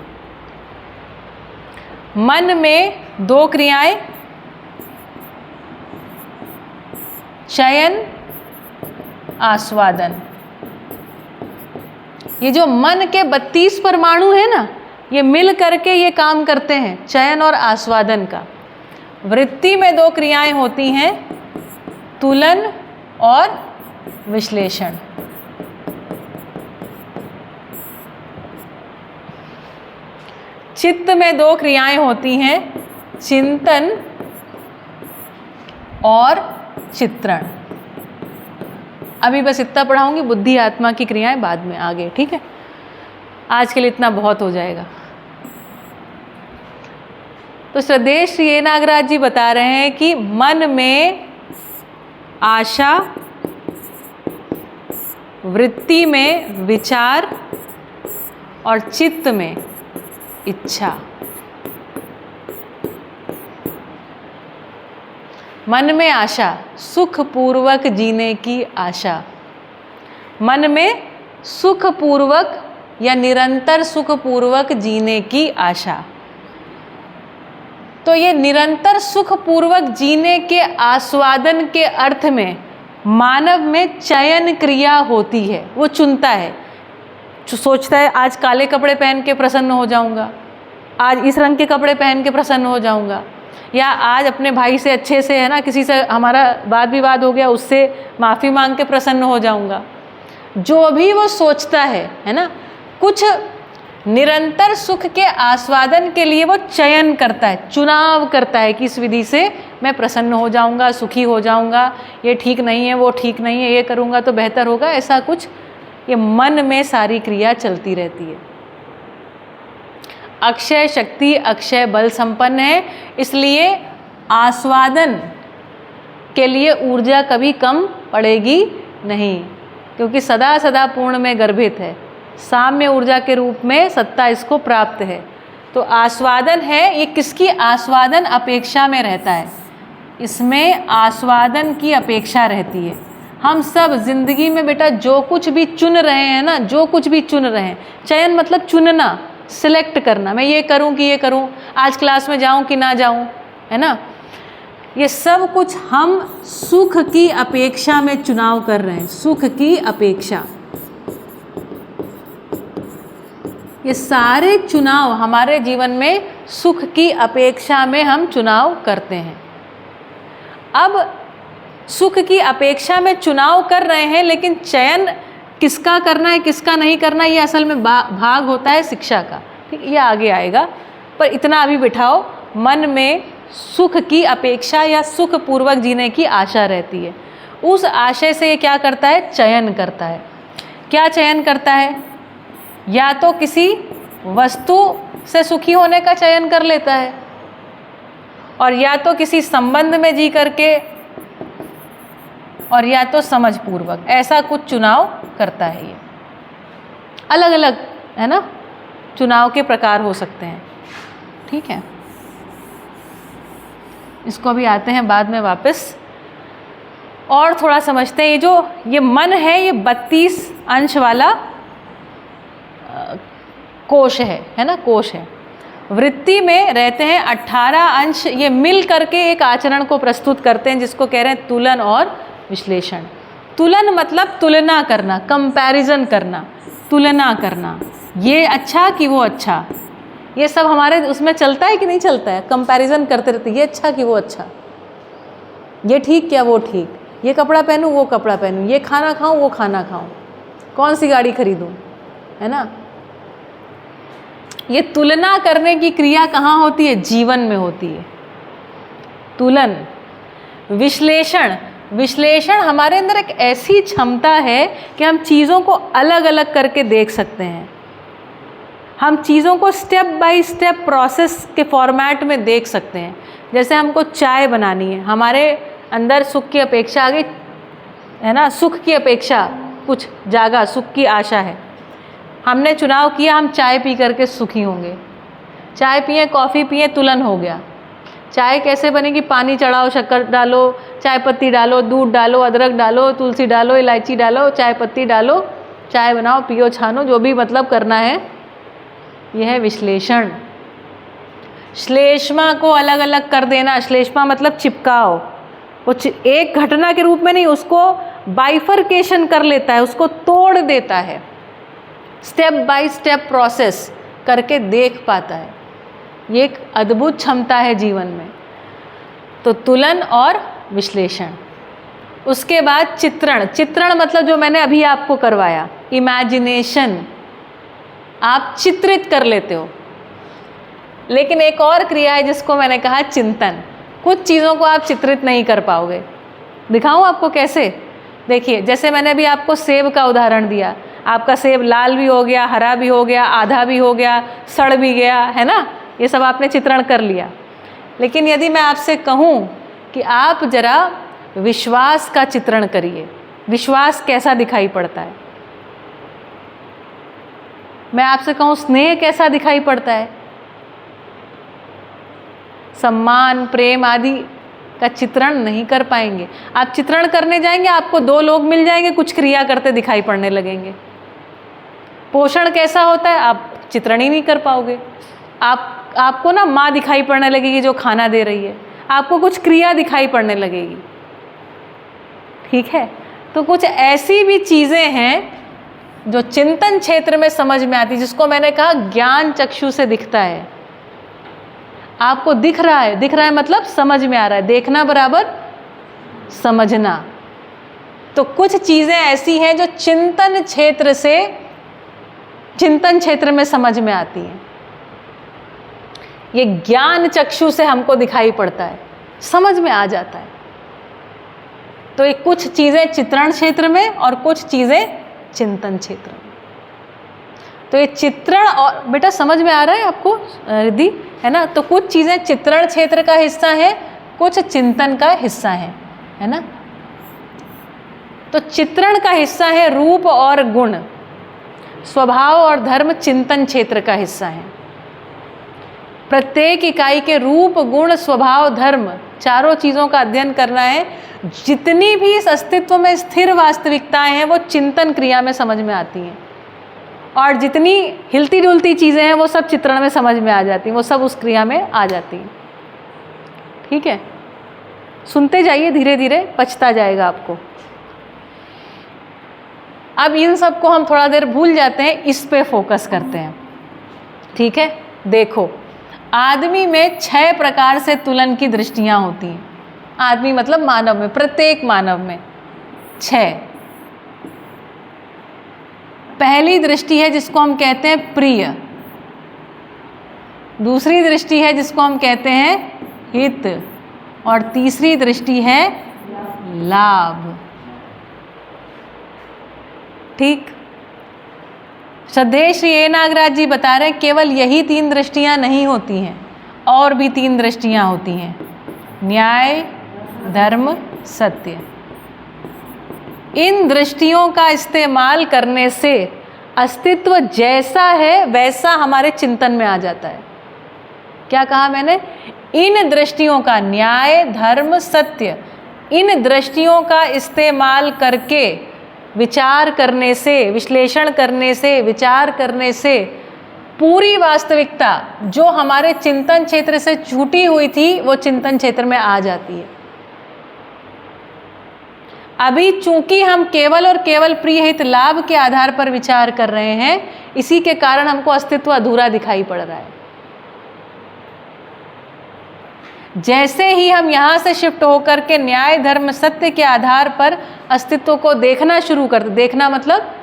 मन में 2 क्रियाएं, शयन आस्वादन। ये जो मन के 32 परमाणु है ना, ये मिल करके ये काम करते हैं चयन और आस्वादन का। वृत्ति में 2 क्रियाएं होती हैं, तुलन और विश्लेषण। चित्त में 2 क्रियाएं होती हैं, चिंतन और चित्रण। अभी बस इतना पढ़ाऊंगी, बुद्धि आत्मा की क्रियाएं बाद में आगे, ठीक है। आज के लिए इतना बहुत हो जाएगा। तो श्रद्धेय श्री ए नागराज जी बता रहे हैं कि मन में आशा, वृत्ति में विचार और चित्त में इच्छा। मन में आशा, सुखपूर्वक जीने की आशा। मन में सुखपूर्वक या निरंतर सुखपूर्वक जीने की आशा। तो ये निरंतर सुखपूर्वक जीने के आस्वादन के अर्थ में मानव में चयन क्रिया होती है। वो चुनता है, सोचता है आज काले कपड़े पहन के प्रसन्न हो जाऊंगा, आज इस रंग के कपड़े पहन के प्रसन्न हो जाऊंगा, या आज अपने भाई से अच्छे से, है ना, किसी से हमारा वाद विवाद हो गया, उससे माफ़ी मांग के प्रसन्न हो जाऊंगा। जो भी वो सोचता है ना, कुछ निरंतर सुख के आस्वादन के लिए वो चयन करता है, चुनाव करता है कि इस विधि से मैं प्रसन्न हो जाऊंगा, सुखी हो जाऊंगा, ये ठीक नहीं है, वो ठीक नहीं है, ये करूंगा तो बेहतर होगा, ऐसा कुछ ये मन में सारी क्रिया चलती रहती है। अक्षय शक्ति, अक्षय बल संपन्न है, इसलिए आस्वादन के लिए ऊर्जा कभी कम पड़ेगी नहीं, क्योंकि सदा सदा पूर्ण में गर्भित है, साम्य ऊर्जा के रूप में सत्ता इसको प्राप्त है। तो आस्वादन है, ये किसकी आस्वादन अपेक्षा में रहता है, इसमें आस्वादन की अपेक्षा रहती है। हम सब जिंदगी में बेटा जो कुछ भी चुन रहे हैं ना, जो कुछ भी चुन रहे हैं, चयन मतलब चुनना, सिलेक्ट करना, मैं ये करूं कि ये करूं, आज क्लास में जाऊं कि ना जाऊं, है ना, ये सब कुछ हम सुख की अपेक्षा में चुनाव कर रहे हैं, सुख की अपेक्षा। ये सारे चुनाव हमारे जीवन में सुख की अपेक्षा में हम चुनाव करते हैं। अब सुख की अपेक्षा में चुनाव कर रहे हैं, लेकिन चयन किसका करना है किसका नहीं करना, ये असल में भाग होता है शिक्षा का, ठीक, ये आगे आएगा। पर इतना अभी बिठाओ, मन में सुख की अपेक्षा या सुख पूर्वक जीने की आशा रहती है। उस आशय से ये क्या करता है, चयन करता है। क्या चयन करता है, या तो किसी वस्तु से सुखी होने का चयन कर लेता है, और या तो किसी संबंध में जी करके, और या तो समझ पूर्वक, ऐसा कुछ चुनाव करता है। ये अलग अलग, है ना, चुनाव के प्रकार हो सकते हैं, ठीक है। इसको भी आते हैं बाद में वापस, और थोड़ा समझते हैं। ये मन है, ये 32 अंश वाला कोश है ना, कोश है। वृत्ति में रहते हैं 18 अंश, ये मिल करके एक आचरण को प्रस्तुत करते हैं, जिसको कह रहे हैं तुलन और विश्लेषण। तुलन मतलब तुलना करना, कंपैरिजन करना, तुलना करना, ये अच्छा कि वो अच्छा, ये सब हमारे उसमें चलता है कि नहीं चलता है, कंपैरिजन करते रहते, ये अच्छा कि वो अच्छा, ये ठीक क्या वो ठीक, ये कपड़ा पहनूं वो कपड़ा पहनूं, ये खाना खाऊं वो खाना खाऊं, कौन सी गाड़ी खरीदूं, है ना। ये तुलना करने की क्रिया कहाँ होती है, जीवन में होती है, तुलन। विश्लेषण, विश्लेषण हमारे अंदर एक ऐसी क्षमता है कि हम चीज़ों को अलग अलग करके देख सकते हैं, हम चीज़ों को स्टेप बाय स्टेप प्रोसेस के फॉर्मेट में देख सकते हैं। जैसे हमको चाय बनानी है, हमारे अंदर सुख की अपेक्षा आ गई, है ना, सुख की अपेक्षा कुछ जागा, सुख की आशा है, हमने चुनाव किया हम चाय पी करके सुखी होंगे, चाय पिए कॉफ़ी पिए, तुलन हो गया। चाय कैसे बनेगी, पानी चढ़ाओ, शक्कर डालो, चाय पत्ती डालो, दूध डालो, अदरक डालो, तुलसी डालो, इलायची डालो, चाय पत्ती डालो, चाय बनाओ, पियो, छानो, जो भी मतलब करना है, यह है विश्लेषण। श्लेष्मा को अलग अलग कर देना, श्लेष्मा मतलब चिपकाओ, वो एक घटना के रूप में नहीं, उसको बाइफरकेशन कर लेता है, उसको तोड़ देता है, स्टेप बाय स्टेप प्रोसेस करके देख पाता है। ये एक अद्भुत क्षमता है जीवन में। तो तुलन और विश्लेषण। उसके बाद चित्रण। चित्रण मतलब जो मैंने अभी आपको करवाया, इमेजिनेशन, आप चित्रित कर लेते हो। लेकिन एक और क्रिया है जिसको मैंने कहा चिंतन। कुछ चीज़ों को आप चित्रित नहीं कर पाओगे। दिखाऊं आपको कैसे? देखिए, जैसे मैंने अभी आपको सेब का उदाहरण दिया, आपका सेब लाल भी हो गया, हरा भी हो गया, आधा भी हो गया, सड़ भी गया, है ना, ये सब आपने चित्रण कर लिया। लेकिन यदि मैं आपसे कहूँ कि आप जरा विश्वास का चित्रण करिए, विश्वास कैसा दिखाई पड़ता है। मैं आपसे कहूँ स्नेह कैसा दिखाई पड़ता है, सम्मान, प्रेम आदि का चित्रण नहीं कर पाएंगे। आप चित्रण करने जाएंगे, आपको दो लोग मिल जाएंगे, कुछ क्रिया करते दिखाई पड़ने लगेंगे। पोषण कैसा होता है, आप चित्रण ही नहीं कर पाओगे। आपको ना माँ दिखाई पड़ने लगेगी जो खाना दे रही है, आपको कुछ क्रिया दिखाई पड़ने लगेगी। ठीक है, तो कुछ ऐसी भी चीज़ें हैं जो चिंतन क्षेत्र में समझ में आती, जिसको मैंने कहा ज्ञान चक्षु से दिखता है। आपको दिख रहा है मतलब समझ में आ रहा है। देखना बराबर समझना। तो कुछ चीज़ें ऐसी हैं जो चिंतन क्षेत्र में समझ में आती हैं। ये ज्ञान चक्षु से हमको दिखाई पड़ता है, समझ में आ जाता है। तो ये कुछ चीज़ें चित्रण क्षेत्र में और कुछ चीज़ें चिंतन क्षेत्र में। तो ये चित्रण, और बेटा समझ में आ रहा है आपको रिद्धि, है ना? तो कुछ चीज़ें चित्रण क्षेत्र का हिस्सा है, कुछ चिंतन का हिस्सा है ना? तो चित्रण का हिस्सा है रूप और गुण, स्वभाव और धर्म चिंतन क्षेत्र का हिस्सा है। प्रत्येक इकाई के रूप, गुण, स्वभाव, धर्म, चारों चीज़ों का अध्ययन करना है। जितनी भी इस अस्तित्व में स्थिर वास्तविकताएं हैं वो चिंतन क्रिया में समझ में आती हैं, और जितनी हिलती डुलती चीज़ें हैं वो सब चित्रण में समझ में आ जाती हैं, वो सब उस क्रिया में आ जाती हैं। ठीक है, सुनते जाइए, धीरे धीरे पचता जाएगा आपको। अब इन सब को हम थोड़ा देर भूल जाते हैं, इस पे फोकस करते हैं। ठीक है, देखो, आदमी में 6 प्रकार से तुलन की दृष्टियां होती हैं। आदमी मतलब मानव में, प्रत्येक मानव में 6। पहली दृष्टि है जिसको हम कहते हैं प्रिय, दूसरी दृष्टि है जिसको हम कहते हैं हित, और तीसरी दृष्टि है लाभ। ठीक, श्रद्धेय श्री ए नागराज जी बता रहे हैं केवल यही 3 दृष्टियां नहीं होती हैं, और भी 3 दृष्टियां होती हैं, न्याय, धर्म, सत्य। इन दृष्टियों का इस्तेमाल करने से अस्तित्व जैसा है वैसा हमारे चिंतन में आ जाता है। क्या कहा मैंने? इन दृष्टियों का, न्याय, धर्म, सत्य, इन दृष्टियों का इस्तेमाल करके विचार करने से, विश्लेषण करने से, विचार करने से पूरी वास्तविकता जो हमारे चिंतन क्षेत्र से छूटी हुई थी वो चिंतन क्षेत्र में आ जाती है। अभी चूंकि हम केवल और केवल प्रिय हित लाभ के आधार पर विचार कर रहे हैं, इसी के कारण हमको अस्तित्व अधूरा दिखाई पड़ रहा है। जैसे ही हम यहाँ से शिफ्ट होकर के न्याय, धर्म, सत्य के आधार पर अस्तित्व को देखना शुरू करते, देखना मतलब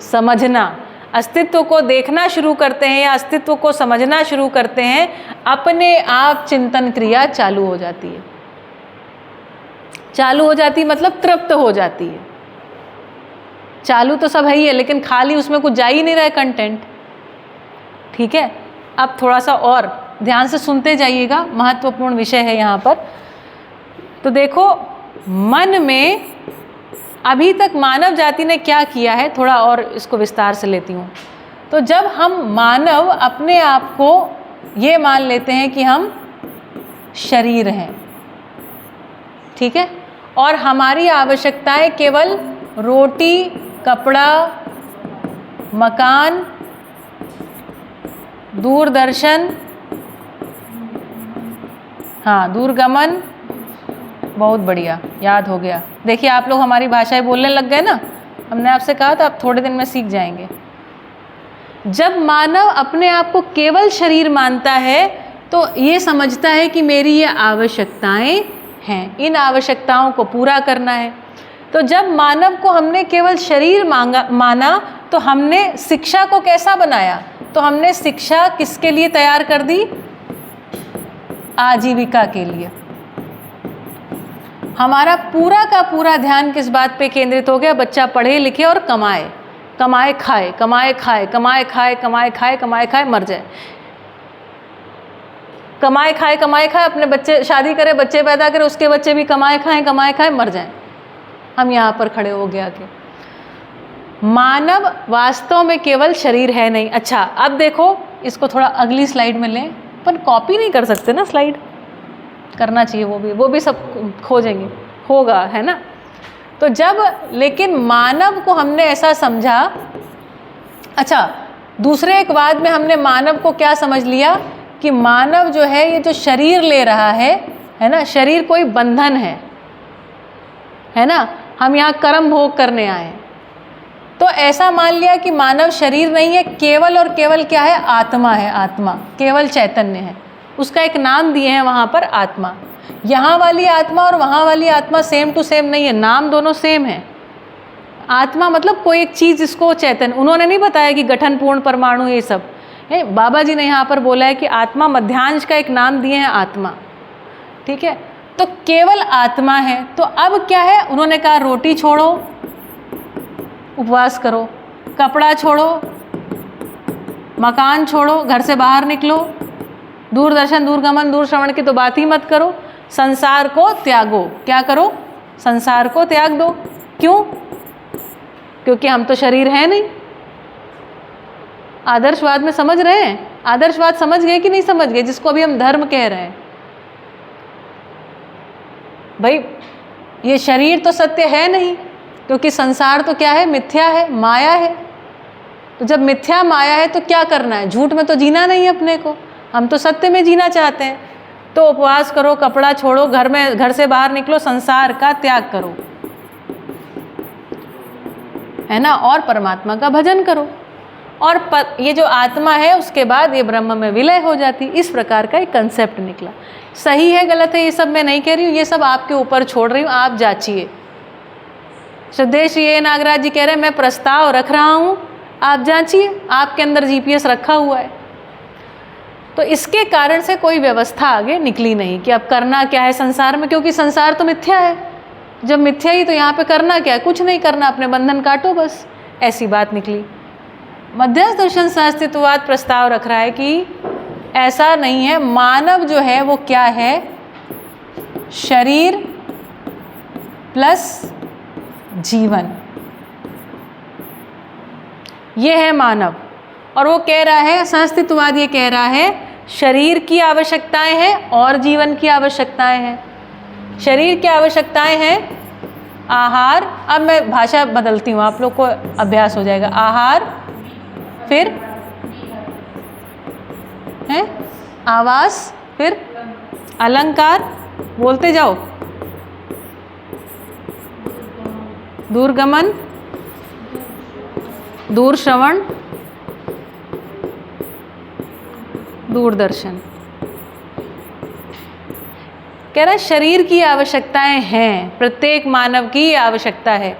समझना, अस्तित्व को देखना शुरू करते हैं या अस्तित्व को समझना शुरू करते हैं, अपने आप चिंतन क्रिया चालू हो जाती है। चालू हो जाती मतलब तृप्त हो जाती है। चालू तो सब है ही है, लेकिन खाली उसमें कुछ जा ही नहीं रहा है कंटेंट। ठीक है, अब थोड़ा सा और ध्यान से सुनते जाइएगा, महत्वपूर्ण विषय है यहाँ पर। तो देखो, मन में अभी तक मानव जाति ने क्या किया है, थोड़ा और इसको विस्तार से लेती हूँ। तो जब हम मानव अपने आप को ये मान लेते हैं कि हम शरीर हैं, ठीक है, और हमारी आवश्यकताएं केवल रोटी, कपड़ा, मकान, दूरदर्शन, हाँ दूरगमन, बहुत बढ़िया, याद हो गया। देखिए आप लोग हमारी भाषाएं बोलने लग गए ना, हमने आपसे कहा था आप थोड़े दिन में सीख जाएंगे। जब मानव अपने आप को केवल शरीर मानता है तो ये समझता है कि मेरी ये आवश्यकताएं हैं, इन आवश्यकताओं को पूरा करना है। तो जब मानव को हमने केवल शरीर माना तो हमने शिक्षा को कैसा बनाया? तो हमने शिक्षा किसके लिए तैयार कर दी? आजीविका के लिए। हमारा पूरा का पूरा ध्यान किस बात पे केंद्रित हो गया? बच्चा पढ़े लिखे और कमाए, कमाए खाए, कमाए खाए, कमाए खाए, कमाए खाए, कमाए खाए, मर जाए। कमाए खाए, कमाए खाए, अपने बच्चे शादी करे, बच्चे पैदा करे, उसके बच्चे भी कमाए खाएं, कमाए खाए, मर जाएं। हम यहाँ पर खड़े हो गया कि मानव वास्तव में केवल शरीर है नहीं। अच्छा अब देखो, इसको थोड़ा अगली स्लाइड में लें, पर कॉपी नहीं कर सकते ना, स्लाइड करना चाहिए, वो भी सब खोजेंगे, होगा, है ना। तो जब लेकिन मानव को हमने ऐसा समझा, अच्छा दूसरे एक वाद में हमने मानव को क्या समझ लिया कि मानव जो है ये जो शरीर ले रहा है ना, शरीर कोई बंधन है ना, हम यहाँ कर्म भोग करने आए। तो ऐसा मान लिया कि मानव शरीर नहीं है, केवल और केवल क्या है? आत्मा है, आत्मा केवल चैतन्य है। उसका एक नाम दिए हैं वहाँ पर, आत्मा। यहाँ वाली आत्मा और वहाँ वाली आत्मा सेम टू सेम नहीं है, नाम दोनों सेम है। आत्मा मतलब कोई एक चीज़ जिसको चैतन्य, उन्होंने नहीं बताया कि गठन पूर्ण परमाणु ये सब है, बाबा जी ने यहाँ पर बोला है कि आत्मा, मध्यांश का एक नाम दिए हैं आत्मा, ठीक है। तो केवल आत्मा है। तो अब क्या है? उन्होंने कहा रोटी छोड़ो, उपवास करो, कपड़ा छोड़ो, मकान छोड़ो, घर से बाहर निकलो, दूरदर्शन, दूरगमन, दूर श्रवण की तो बात ही मत करो, संसार को त्यागो। क्या करो? संसार को त्याग दो। क्यों? क्योंकि हम तो शरीर है नहीं। आदर्शवाद में समझ रहे हैं? आदर्शवाद समझ गए कि नहीं समझ गए, जिसको अभी हम धर्म कह रहे हैं? भाई ये शरीर तो सत्य है नहीं, क्योंकि संसार तो क्या है? मिथ्या है, माया है। तो जब मिथ्या माया है तो क्या करना है? झूठ में तो जीना नहीं है अपने को, हम तो सत्य में जीना चाहते हैं। तो उपवास करो, कपड़ा छोड़ो, घर से बाहर निकलो, संसार का त्याग करो, है ना, और परमात्मा का भजन करो। और ये जो आत्मा है उसके बाद ये ब्रह्म में विलय हो जाती। इस प्रकार का एक कंसेप्ट निकला। सही है गलत है ये सब मैं नहीं कह रही हूँ, ये सब आपके ऊपर छोड़ रही हूँ, आप जांचिए। श्रद्धेय श्री ए नागराज जी कह रहे हैं मैं प्रस्ताव रख रहा हूँ, आप जांचिए, आपके अंदर जीपीएस रखा हुआ है। तो इसके कारण से कोई व्यवस्था आगे निकली नहीं कि अब करना क्या है संसार में, क्योंकि संसार तो मिथ्या है। जब मिथ्या ही तो यहाँ पे करना क्या है? कुछ नहीं करना, अपने बंधन काटो बस, ऐसी बात निकली। मध्यस्थ दर्शन सहअस्तित्ववाद प्रस्ताव रख रहा है कि ऐसा नहीं है, मानव जो है वो क्या है? शरीर प्लस जीवन, ये है मानव। और वो कह रहा है, सहअस्तित्ववाद ये कह रहा है शरीर की आवश्यकताएं हैं और जीवन की आवश्यकताएं हैं। शरीर की आवश्यकताएं हैं आहार, अब मैं भाषा बदलती हूँ, आप लोग को अभ्यास हो जाएगा। आहार, फिर है आवास, फिर अलंकार, बोलते जाओ, दूरगमन, दूर श्रवण, दूरदर्शन। कह रहा है शरीर की आवश्यकताएं हैं, प्रत्येक मानव की आवश्यकता है।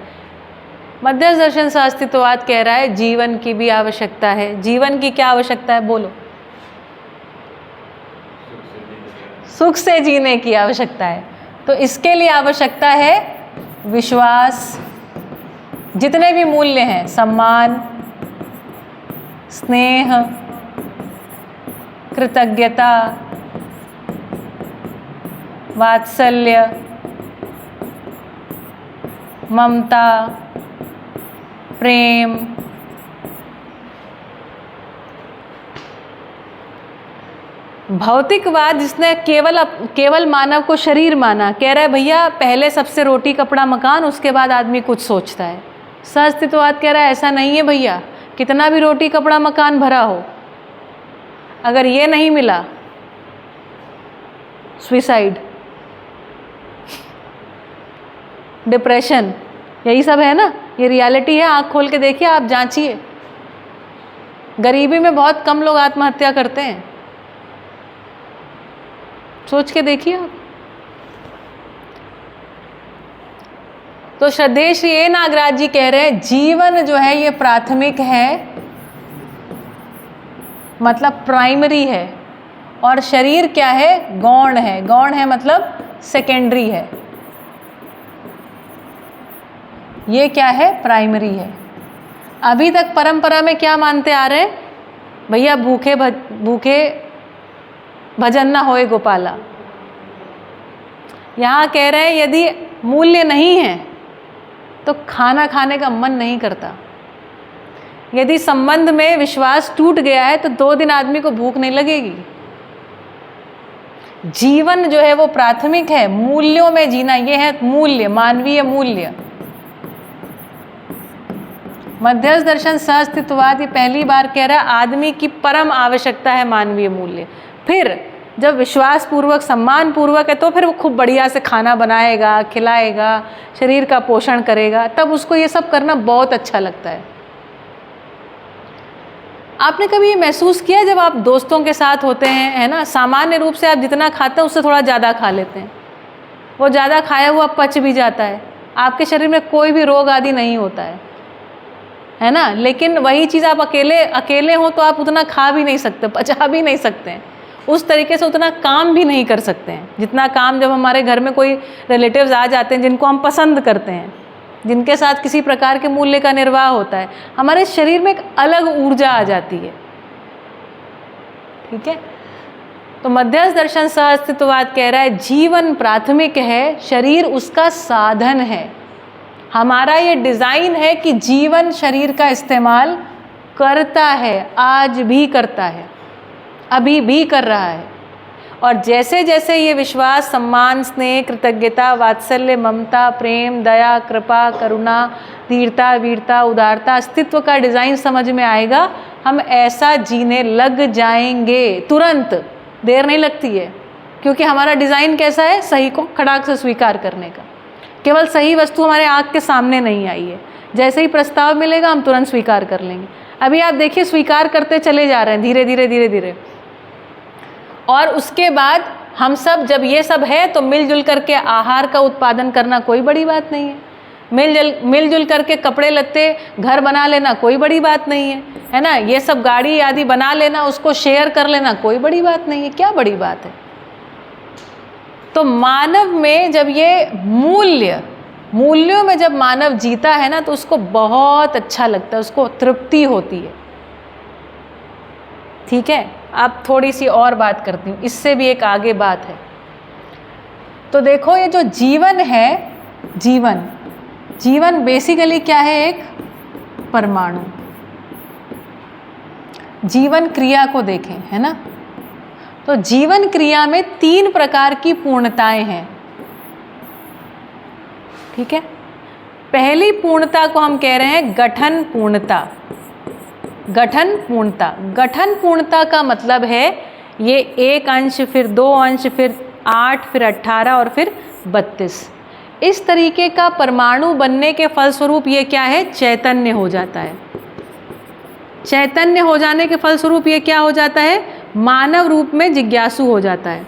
मध्यस्थ दर्शन सहअस्तित्ववाद कह रहा है जीवन की भी आवश्यकता है। जीवन की क्या आवश्यकता है? बोलो। सुख से जीने की आवश्यकता है। तो इसके लिए आवश्यकता है विश्वास, जितने भी मूल्य हैं, सम्मान, स्नेह, कृतज्ञता, वात्सल्य, ममता, प्रेम, भौतिकवाद जिसने केवल मानव को शरीर माना, कह रहा है भैया पहले सबसे रोटी कपड़ा मकान, उसके बाद आदमी कुछ सोचता है। सहअस्तित्ववाद कह रहा है ऐसा नहीं है भैया, कितना भी रोटी कपड़ा मकान भरा हो, अगर ये नहीं मिला सुसाइड, डिप्रेशन, यही सब है ना, ये रियलिटी है। आँख खोल के देखिए, आप जांचिए। गरीबी में बहुत कम लोग आत्महत्या करते हैं, सोच के देखिए आप। तो श्रद्धेय श्री ए नागराज जी कह रहे हैं जीवन जो है ये प्राथमिक है, मतलब प्राइमरी है, और शरीर क्या है, गौण है। गौण है मतलब सेकेंडरी है। ये क्या है, प्राइमरी है। अभी तक परंपरा में क्या मानते आ रहे हैं, भैया भूखे भजन ना होए गोपाला। यहाँ कह रहे हैं यदि मूल्य नहीं है तो खाना खाने का मन नहीं करता। यदि संबंध में विश्वास टूट गया है तो 2 दिन आदमी को भूख नहीं लगेगी। जीवन जो है वो प्राथमिक है, मूल्यों में जीना, ये है मूल्य, मानवीय मूल्य। मध्यस्थ दर्शन सहअस्तित्ववाद ये पहली बार कह रहा है आदमी की परम आवश्यकता है मानवीय मूल्य। फिर जब विश्वास पूर्वक, सम्मान पूर्वक है तो फिर वो खूब बढ़िया से खाना बनाएगा, खिलाएगा, शरीर का पोषण करेगा, तब उसको ये सब करना बहुत अच्छा लगता है। आपने कभी ये महसूस किया जब आप दोस्तों के साथ होते हैं, है ना, सामान्य रूप से आप जितना खाते हैं उससे थोड़ा ज़्यादा खा लेते हैं, वो ज़्यादा खाया हुआ पच भी जाता है, आपके शरीर में कोई भी रोग आदि नहीं होता है ना। लेकिन वही चीज़ आप अकेले हो तो आप उतना खा भी नहीं सकते, पचा भी नहीं सकते हैं, उस तरीके से उतना काम भी नहीं कर सकते हैं जितना काम जब हमारे घर में कोई रिलेटिव्स आ जाते हैं जिनको हम पसंद करते हैं, जिनके साथ किसी प्रकार के मूल्य का निर्वाह होता है, हमारे शरीर में एक अलग ऊर्जा आ जाती है। ठीक है, तो मध्यस्थ दर्शन सहअस्तित्ववाद कह रहा है जीवन प्राथमिक है, शरीर उसका साधन है। हमारा ये डिज़ाइन है कि जीवन शरीर का इस्तेमाल करता है, आज भी करता है, अभी भी कर रहा है। और जैसे जैसे ये विश्वास, सम्मान, स्नेह, कृतज्ञता, वात्सल्य, ममता, प्रेम, दया, कृपा, करुणा, धीरता, वीरता, उदारता, अस्तित्व का डिज़ाइन समझ में आएगा, हम ऐसा जीने लग जाएंगे। तुरंत, देर नहीं लगती है, क्योंकि हमारा डिज़ाइन कैसा है, सही को खड़ाक से स्वीकार करने का। केवल सही वस्तु हमारे आँख के सामने नहीं आई है, जैसे ही प्रस्ताव मिलेगा हम तुरंत स्वीकार कर लेंगे। अभी आप देखिए स्वीकार करते चले जा रहे हैं धीरे धीरे धीरे धीरे, और उसके बाद हम सब जब ये सब है तो मिलजुल करके आहार का उत्पादन करना कोई बड़ी बात नहीं है। मिलजुल करके कपड़े लत्ते घर बना लेना कोई बड़ी बात नहीं है ना। ये सब गाड़ी आदि बना लेना, उसको शेयर कर लेना कोई बड़ी बात नहीं है। क्या बड़ी बात है? तो मानव में जब ये मूल्यों में जब मानव जीता है ना तो उसको बहुत अच्छा लगता है, उसको तृप्ति होती है। ठीक है, अब थोड़ी सी और बात करती हूँ, इससे भी एक आगे बात है। तो देखो ये जो जीवन है, जीवन बेसिकली क्या है, एक परमाणु। जीवन क्रिया को देखें, है ना, तो जीवन क्रिया में 3 प्रकार की पूर्णताएं हैं। ठीक है, पहली पूर्णता को हम कह रहे हैं गठन पूर्णता। गठन पूर्णता का मतलब है ये 1 अंश, फिर 2 अंश, फिर 8, फिर 18 और फिर 32। इस तरीके का परमाणु बनने के फलस्वरूप ये क्या है, चैतन्य हो जाता है। चैतन्य हो जाने के फलस्वरूप ये क्या हो जाता है, मानव रूप में जिज्ञासु हो जाता है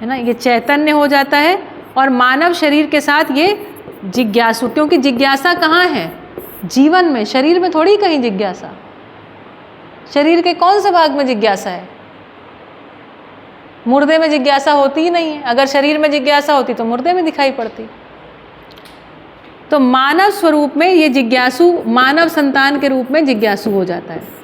ना। ये चैतन्य हो जाता है और मानव शरीर के साथ ये जिज्ञासु, क्योंकि जिज्ञासा कहाँ है, जीवन में, शरीर में थोड़ी कहीं जिज्ञासा। शरीर के कौन से भाग में जिज्ञासा है? मुर्दे में जिज्ञासा होती ही नहीं है। अगर शरीर में जिज्ञासा होती तो मुर्दे में दिखाई पड़ती। तो मानव स्वरूप में ये जिज्ञासु, मानव संतान के रूप में जिज्ञासु हो जाता है।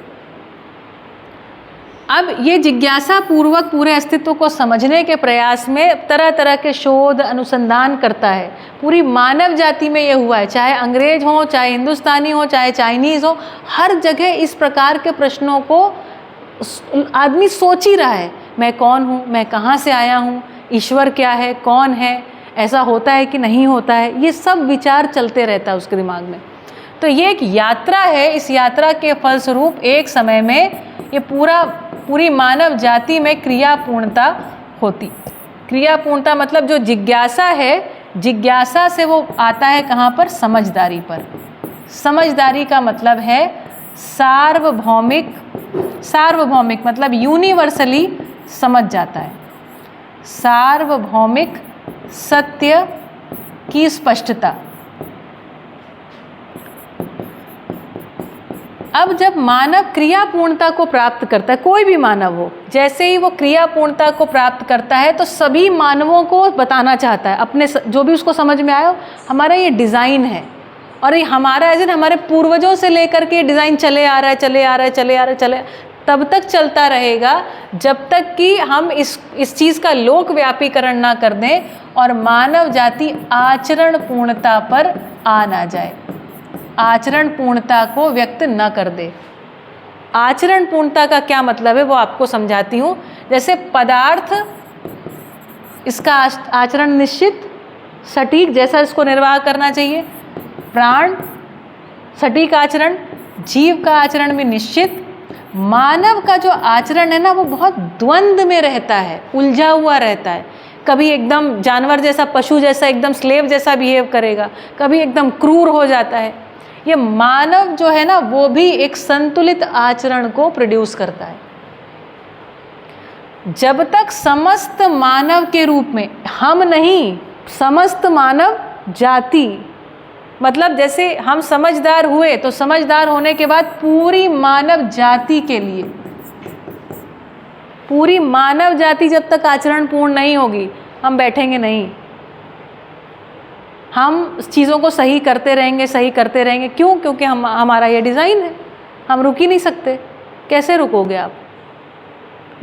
अब ये जिज्ञासा पूर्वक पूरे अस्तित्व को समझने के प्रयास में तरह तरह के शोध अनुसंधान करता है। पूरी मानव जाति में ये हुआ है, चाहे अंग्रेज हो, चाहे हिंदुस्तानी हो, चाहे चाइनीज़ हो, हर जगह इस प्रकार के प्रश्नों को आदमी सोच ही रहा है। मैं कौन हूँ, मैं कहाँ से आया हूँ, ईश्वर क्या है, कौन है, ऐसा होता है कि नहीं होता है, ये सब विचार चलते रहता है उसके दिमाग में। तो ये एक यात्रा है। इस यात्रा के फलस्वरूप एक समय में ये पूरी मानव जाति में क्रियापूर्णता होती। क्रियापूर्णता मतलब जो जिज्ञासा है जिज्ञासा से वो आता है कहाँ पर? समझदारी पर। समझदारी का मतलब है सार्वभौमिक, सार्वभौमिक मतलब यूनिवर्सली समझ जाता है, सार्वभौमिक सत्य की स्पष्टता। अब जब मानव क्रिया पूर्णता को प्राप्त करता है, कोई भी मानव हो, जैसे ही वो क्रिया पूर्णता को प्राप्त करता है तो सभी मानवों को बताना चाहता है अपने जो भी उसको समझ में आया, हमारा ये डिज़ाइन है और ये हमारा एज हमारे पूर्वजों से लेकर के डिज़ाइन चले आ रहा है, चले आ रहा है, चले आ रहा है, चले तब तक चलता रहेगा जब तक कि हम इस चीज़ का लोक व्यापीकरण ना कर दें और मानव जाति आचरण पूर्णता पर आ ना जाए, आचरण पूर्णता को व्यक्त न कर दे। आचरण पूर्णता का क्या मतलब है वो आपको समझाती हूँ। जैसे पदार्थ, इसका आचरण निश्चित सटीक, जैसा इसको निर्वाह करना चाहिए। प्राण सटीक आचरण, जीव का आचरण भी निश्चित। मानव का जो आचरण है ना वो बहुत द्वंद्व में रहता है, उलझा हुआ रहता है। कभी एकदम जानवर जैसा, पशु जैसा, एकदम स्लेव जैसा बिहेव करेगा, कभी एकदम क्रूर हो जाता है। ये मानव जो है ना वो भी एक संतुलित आचरण को प्रोड्यूस करता है। जब तक समस्त मानव के रूप में, हम नहीं, समस्त मानव जाति, मतलब जैसे हम समझदार हुए तो समझदार होने के बाद पूरी मानव जाति के लिए, पूरी मानव जाति जब तक आचरण पूर्ण नहीं होगी हम बैठेंगे नहीं, हम चीज़ों को सही करते रहेंगे, सही करते रहेंगे। क्यों? क्योंकि हमारा ये डिज़ाइन है, हम रुक ही नहीं सकते। कैसे रुकोगे आप?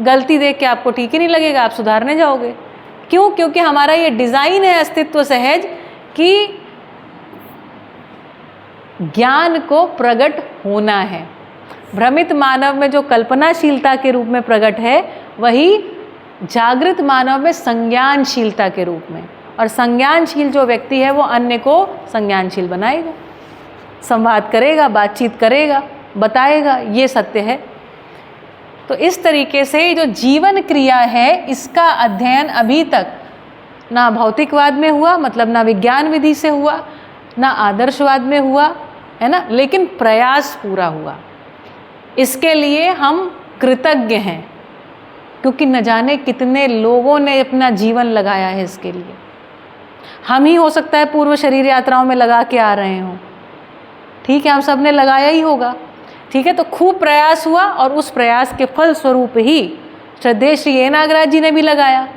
गलती देख के आपको ठीक ही नहीं लगेगा, आप सुधारने जाओगे। क्यों? क्योंकि हमारा ये डिज़ाइन है अस्तित्व सहज कि ज्ञान को प्रकट होना है। भ्रमित मानव में जो कल्पनाशीलता के रूप में प्रकट है वही जागृत मानव में संज्ञानशीलता के रूप में, और संज्ञानशील जो व्यक्ति है वो अन्य को संज्ञानशील बनाएगा, संवाद करेगा, बातचीत करेगा, बताएगा, ये सत्य है। तो इस तरीके से जो जीवन क्रिया है इसका अध्ययन अभी तक ना भौतिकवाद में हुआ, मतलब ना विज्ञान विधि से हुआ, ना आदर्शवाद में हुआ, है ना, लेकिन प्रयास पूरा हुआ। इसके लिए हम कृतज्ञ हैं क्योंकि न जाने कितने लोगों ने अपना जीवन लगाया है इसके लिए। हम ही हो सकता है पूर्व शरीर यात्राओं में लगा के आ रहे हों, ठीक है, हम सब ने लगाया ही होगा, ठीक है। तो खूब प्रयास हुआ और उस प्रयास के फल स्वरूप ही श्रद्धेय श्री ए नागराज जी ने भी लगाया,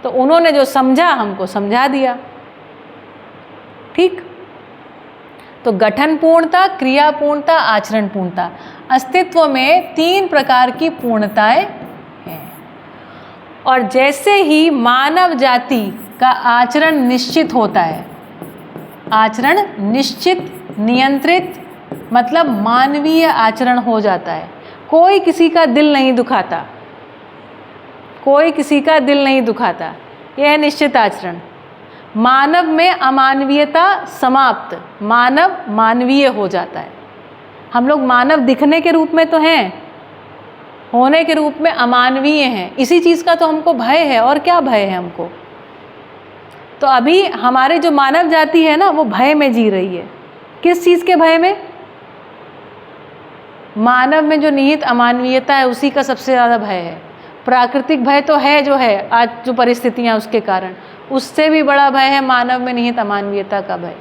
तो उन्होंने जो समझा हमको समझा दिया, ठीक। तो गठन पूर्णता, क्रिया पूर्णता, आचरण पूर्णता, अस्तित्व में 3 प्रकार की पूर्णताएं हैं। और जैसे ही मानव जाति का आचरण निश्चित होता है, आचरण निश्चित, नियंत्रित, मतलब मानवीय आचरण हो जाता है। कोई किसी का दिल नहीं दुखाता, कोई किसी का दिल नहीं दुखाता, यह है निश्चित आचरण। मानव में अमानवीयता समाप्त, मानव मानवीय हो जाता है। हम लोग मानव दिखने के रूप में तो हैं, होने के रूप में अमानवीय हैं। इसी चीज़ का तो हमको भय है, और क्या भय है हमको? तो अभी हमारे जो मानव जाति है ना वो भय में जी रही है। किस चीज़ के भय में? मानव में जो निहित अमानवीयता है उसी का सबसे ज़्यादा भय है। प्राकृतिक भय तो है जो है, आज जो परिस्थितियाँ उसके कारण, उससे भी बड़ा भय है मानव में निहित अमानवीयता का भय,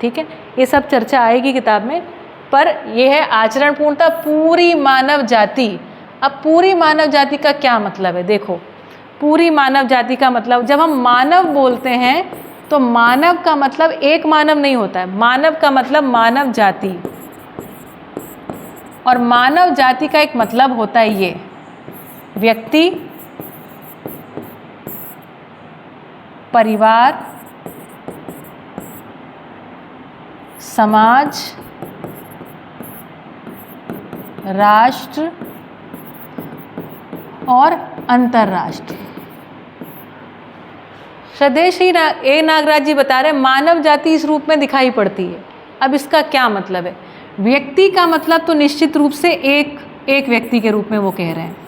ठीक है। ये सब चर्चा आएगी किताब में, पर यह है आचरण पूर्णता पूरी मानव जाति। अब पूरी मानव जाति का क्या मतलब है? देखो, पूरी मानव जाति का मतलब, जब हम मानव बोलते हैं तो मानव का मतलब एक मानव नहीं होता है, मानव का मतलब मानव जाति, और मानव जाति का एक मतलब होता है ये व्यक्ति, परिवार, समाज, राष्ट्र और अंतर्राष्ट्रीय। श्रद्धेय श्री ए नागराज जी बता रहे मानव जाति इस रूप में दिखाई पड़ती है। अब इसका क्या मतलब है? व्यक्ति का मतलब तो निश्चित रूप से एक व्यक्ति के रूप में वो कह रहे हैं।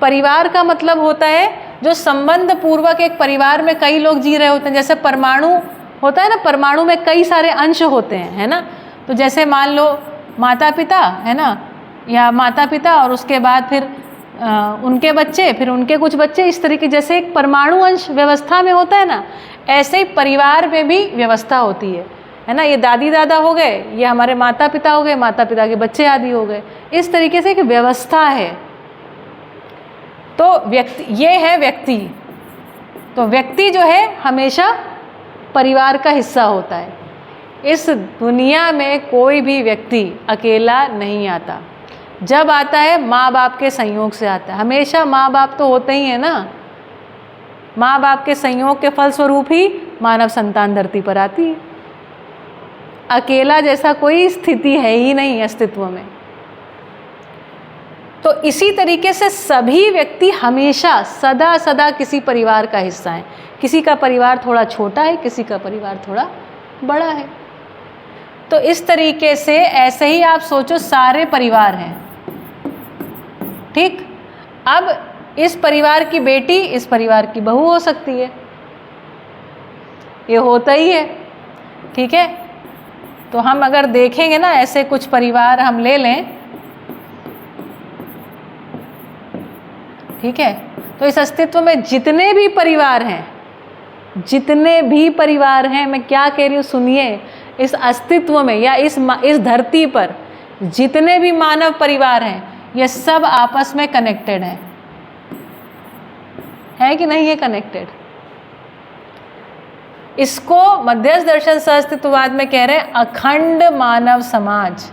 परिवार का मतलब होता है जो संबंध पूर्वक एक परिवार में कई लोग जी रहे होते हैं, जैसे परमाणु होता है ना, परमाणु में कई सारे अंश होते हैं, है ना। तो जैसे मान लो माता पिता, है ना, या माता पिता और उसके बाद फिर उनके बच्चे, फिर उनके कुछ बच्चे, इस तरीके जैसे एक परमाणु अंश व्यवस्था में होता है ना, ऐसे ही परिवार में भी व्यवस्था होती है ना। ये दादी दादा हो गए, ये हमारे माता पिता हो गए, माता पिता के बच्चे आदि हो गए, इस तरीके से एक व्यवस्था है। तो व्यक्ति, ये है व्यक्ति। तो व्यक्ति जो है हमेशा परिवार का हिस्सा होता है। इस दुनिया में कोई भी व्यक्ति अकेला नहीं आता, जब आता है माँ बाप के संयोग से आता है। हमेशा माँ बाप तो होते ही है ना, माँ बाप के संयोग के फलस्वरूप ही मानव संतान धरती पर आती है। अकेला जैसा कोई स्थिति है ही नहीं अस्तित्व में। तो इसी तरीके से सभी व्यक्ति हमेशा सदा सदा किसी परिवार का हिस्सा हैं। किसी का परिवार थोड़ा छोटा है, किसी का परिवार थोड़ा बड़ा है। तो इस तरीके से ऐसे ही आप सोचो, सारे परिवार हैं, ठीक। अब इस परिवार की बेटी इस परिवार की बहू हो सकती है, ये होता ही है, ठीक है। तो हम अगर देखेंगे ना, ऐसे कुछ परिवार हम ले लें, ठीक है। तो इस अस्तित्व में जितने भी परिवार हैं, जितने भी परिवार हैं, मैं क्या कह रही हूँ सुनिए, इस अस्तित्व में या इस धरती पर जितने भी मानव परिवार हैं, ये सब आपस में कनेक्टेड हैं, है कि नहीं है कनेक्टेड। इसको मध्यस्थ दर्शन सहअस्तित्ववाद में कह रहे हैं अखंड मानव समाज।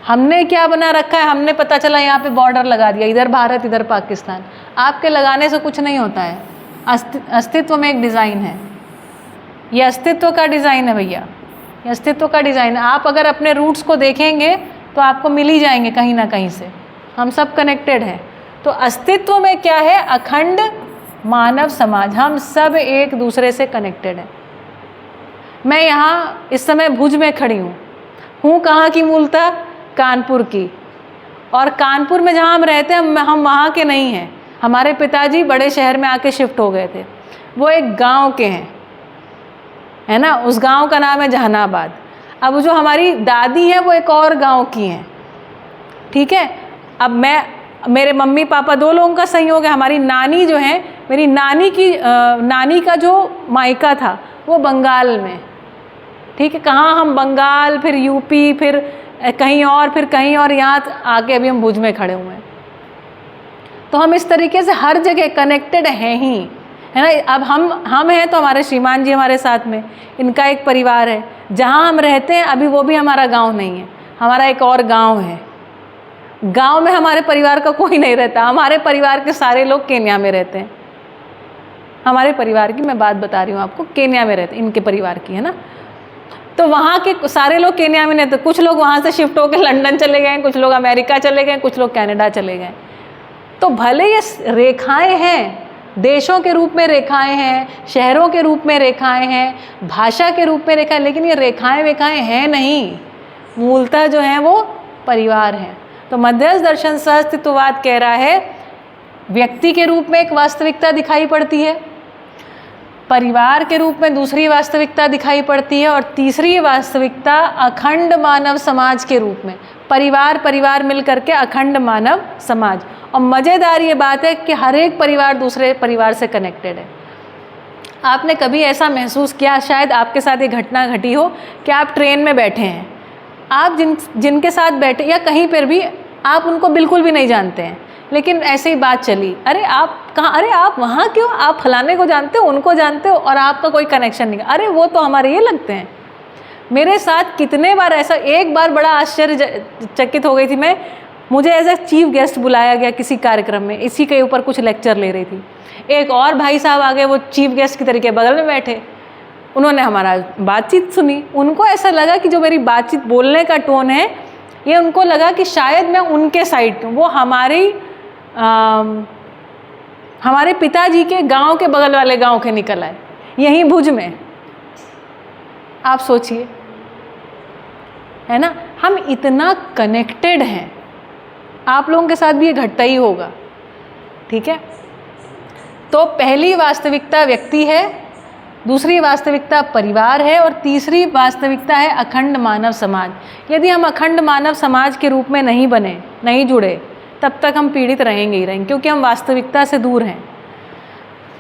हमने क्या बना रखा है, हमने पता चला यहाँ पे बॉर्डर लगा दिया, इधर भारत इधर पाकिस्तान। आपके लगाने से कुछ नहीं होता है, अस्तित्व में एक डिज़ाइन है, ये अस्तित्व का डिज़ाइन है भैया, ये अस्तित्व का डिज़ाइन है। आप अगर अपने रूट्स को देखेंगे तो आपको मिल ही जाएंगे कहीं ना कहीं से, हम सब कनेक्टेड हैं। तो अस्तित्व में क्या है, अखंड मानव समाज, हम सब एक दूसरे से कनेक्टेड हैं। मैं यहाँ इस समय भुज में खड़ी हूँ कहाँ की, मूलतः कानपुर की। और कानपुर में जहाँ हम रहते हैं, हम वहाँ के नहीं हैं, हमारे पिताजी बड़े शहर में आके शिफ्ट हो गए थे, वो एक गांव के हैं, है ना। उस गांव का नाम है जहानाबाद। अब जो हमारी दादी है वो एक और गांव की हैं, ठीक है। अब मेरे मम्मी पापा दो लोगों का संयोग है। हमारी नानी जो है, मेरी नानी का जो मायका था वो बंगाल में, ठीक है। कहाँ, हम बंगाल, फिर यूपी, फिर कहीं और, फिर कहीं और, यहाँ आके अभी हम भुज में खड़े हुए हैं। तो हम इस तरीके से हर जगह कनेक्टेड हैं ही, है ना। अब हम हैं तो हमारे श्रीमान जी हमारे साथ में, इनका एक परिवार है। जहाँ हम रहते हैं अभी वो भी हमारा गांव नहीं है, हमारा एक और गांव है। गांव में हमारे परिवार का कोई नहीं रहता, हमारे परिवार के सारे लोग केन्या में रहते हैं। हमारे परिवार की मैं बात बता रही हूँ आपको, केन्या में रहते, इनके परिवार की, है ना। तो वहाँ के सारे लोग केन्या में नहीं थे, कुछ लोग वहाँ से शिफ्ट होकर लंदन चले गए, कुछ लोग अमेरिका चले गए, कुछ लोग कनाडा चले गए। तो भले ये रेखाएं हैं, देशों के रूप में रेखाएं हैं, शहरों के रूप में रेखाएं हैं, भाषा के रूप में रेखाएं, लेकिन ये रेखाएं हैं नहीं, मूलतः जो हैं वो परिवार हैं। तो मध्यस्थ दर्शन सहअस्तित्ववाद कह रहा है व्यक्ति के रूप में एक वास्तविकता दिखाई पड़ती है, परिवार के रूप में दूसरी वास्तविकता दिखाई पड़ती है, और तीसरी वास्तविकता अखंड मानव समाज के रूप में, परिवार मिल करके अखंड मानव समाज। और मज़ेदार ये बात है कि हर एक परिवार दूसरे परिवार से कनेक्टेड है। आपने कभी ऐसा महसूस किया, शायद आपके साथ ये घटना घटी हो, कि आप ट्रेन में बैठे हैं, आप जिनके साथ बैठे या कहीं पर भी, आप उनको बिल्कुल भी नहीं जानते हैं, लेकिन ऐसे ही बात चली, अरे आप कहाँ, अरे आप वहाँ क्यों, आप फलाने को जानते हो, उनको जानते हो, और आपका कोई कनेक्शन नहीं, अरे वो तो हमारे ये लगते हैं। मेरे साथ कितने बार ऐसा, एक बार बड़ा आश्चर्यचकित हो गई थी मैं, मुझे एज ए चीफ गेस्ट बुलाया गया किसी कार्यक्रम में, इसी के ऊपर कुछ लेक्चर ले रही थी। एक और भाई साहब आ गए, वो चीफ गेस्ट की तरीके बगल में बैठे, उन्होंने हमारा बातचीत सुनी। उनको ऐसा लगा कि जो मेरी बातचीत, बोलने का टोन है, ये उनको लगा कि शायद मैं उनके साइड हूँ, वो हमारे पिताजी के गांव के बगल वाले गांव के निकल आए, यहीं भुज में। आप सोचिए, है ना, हम इतना कनेक्टेड हैं। आप लोगों के साथ भी ये घटता ही होगा, ठीक है। तो पहली वास्तविकता व्यक्ति है, दूसरी वास्तविकता परिवार है और तीसरी वास्तविकता है अखंड मानव समाज। यदि हम अखंड मानव समाज के रूप में नहीं बने, नहीं जुड़े, तब तक हम पीड़ित रहेंगे ही रहेंगे, क्योंकि हम वास्तविकता से दूर हैं।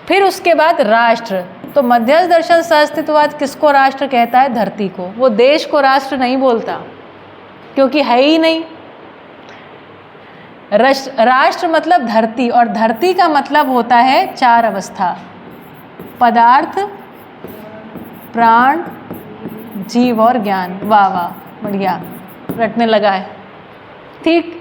फिर उसके बाद राष्ट्र, तो मध्यस्थ दर्शन सहअस्तित्ववाद किसको राष्ट्र कहता है? धरती को। वो देश को राष्ट्र नहीं बोलता, क्योंकि है ही नहीं। राष्ट्र मतलब धरती, और धरती का मतलब होता है 4 अवस्था: पदार्थ, प्राण, जीव और ज्ञान। वाह वाह, बढ़िया, रटने लगा है। ठीक,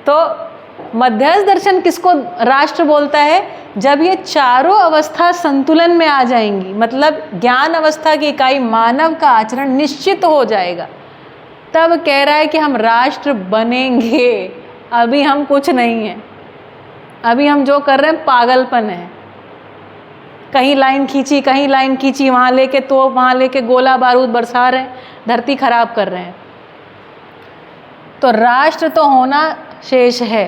तो मध्यस्थ दर्शन किसको राष्ट्र बोलता है? जब ये चारों अवस्था संतुलन में आ जाएंगी, मतलब ज्ञान अवस्था की इकाई मानव का आचरण निश्चित हो जाएगा, तब कह रहा है कि हम राष्ट्र बनेंगे। अभी हम कुछ नहीं हैं, अभी हम जो कर रहे हैं पागलपन है। कहीं लाइन खींची, कहीं लाइन खींची, वहाँ लेके तोप, वहाँ लेके गोला बारूद बरसा रहे हैं, धरती खराब कर रहे हैं। तो राष्ट्र तो होना शेष है।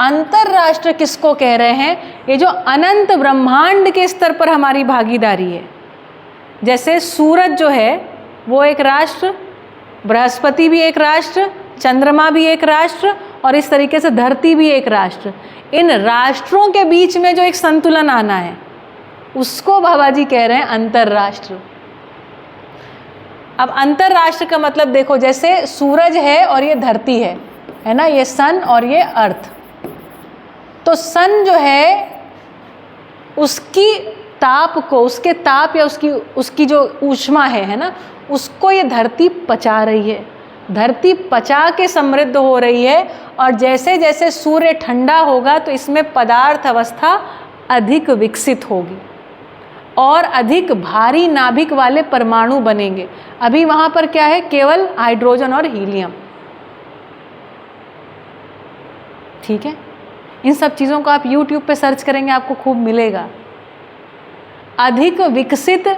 अंतरराष्ट्र किसको कह रहे हैं? ये जो अनंत ब्रह्मांड के स्तर पर हमारी भागीदारी है। जैसे सूरज जो है वो एक राष्ट्र, बृहस्पति भी एक राष्ट्र, चंद्रमा भी एक राष्ट्र, और इस तरीके से धरती भी एक राष्ट्र। इन राष्ट्रों के बीच में जो एक संतुलन आना है, उसको बाबाजी कह रहे हैं अंतरराष्ट्र। अब अंतरराष्ट्र का मतलब देखो, जैसे सूरज है और ये धरती है ना, ये सन और ये अर्थ। तो सन जो है उसकी ताप को, उसके ताप या उसकी जो ऊष्मा है ना, उसको ये धरती पचा रही है। धरती पचा के समृद्ध हो रही है, और जैसे जैसे सूर्य ठंडा होगा तो इसमें पदार्थ अवस्था अधिक विकसित होगी और अधिक भारी नाभिक वाले परमाणु बनेंगे। अभी वहाँ पर क्या है? केवल हाइड्रोजन और हीलियम। ठीक है, इन सब चीज़ों को आप YouTube पे सर्च करेंगे, आपको खूब मिलेगा। अधिक विकसित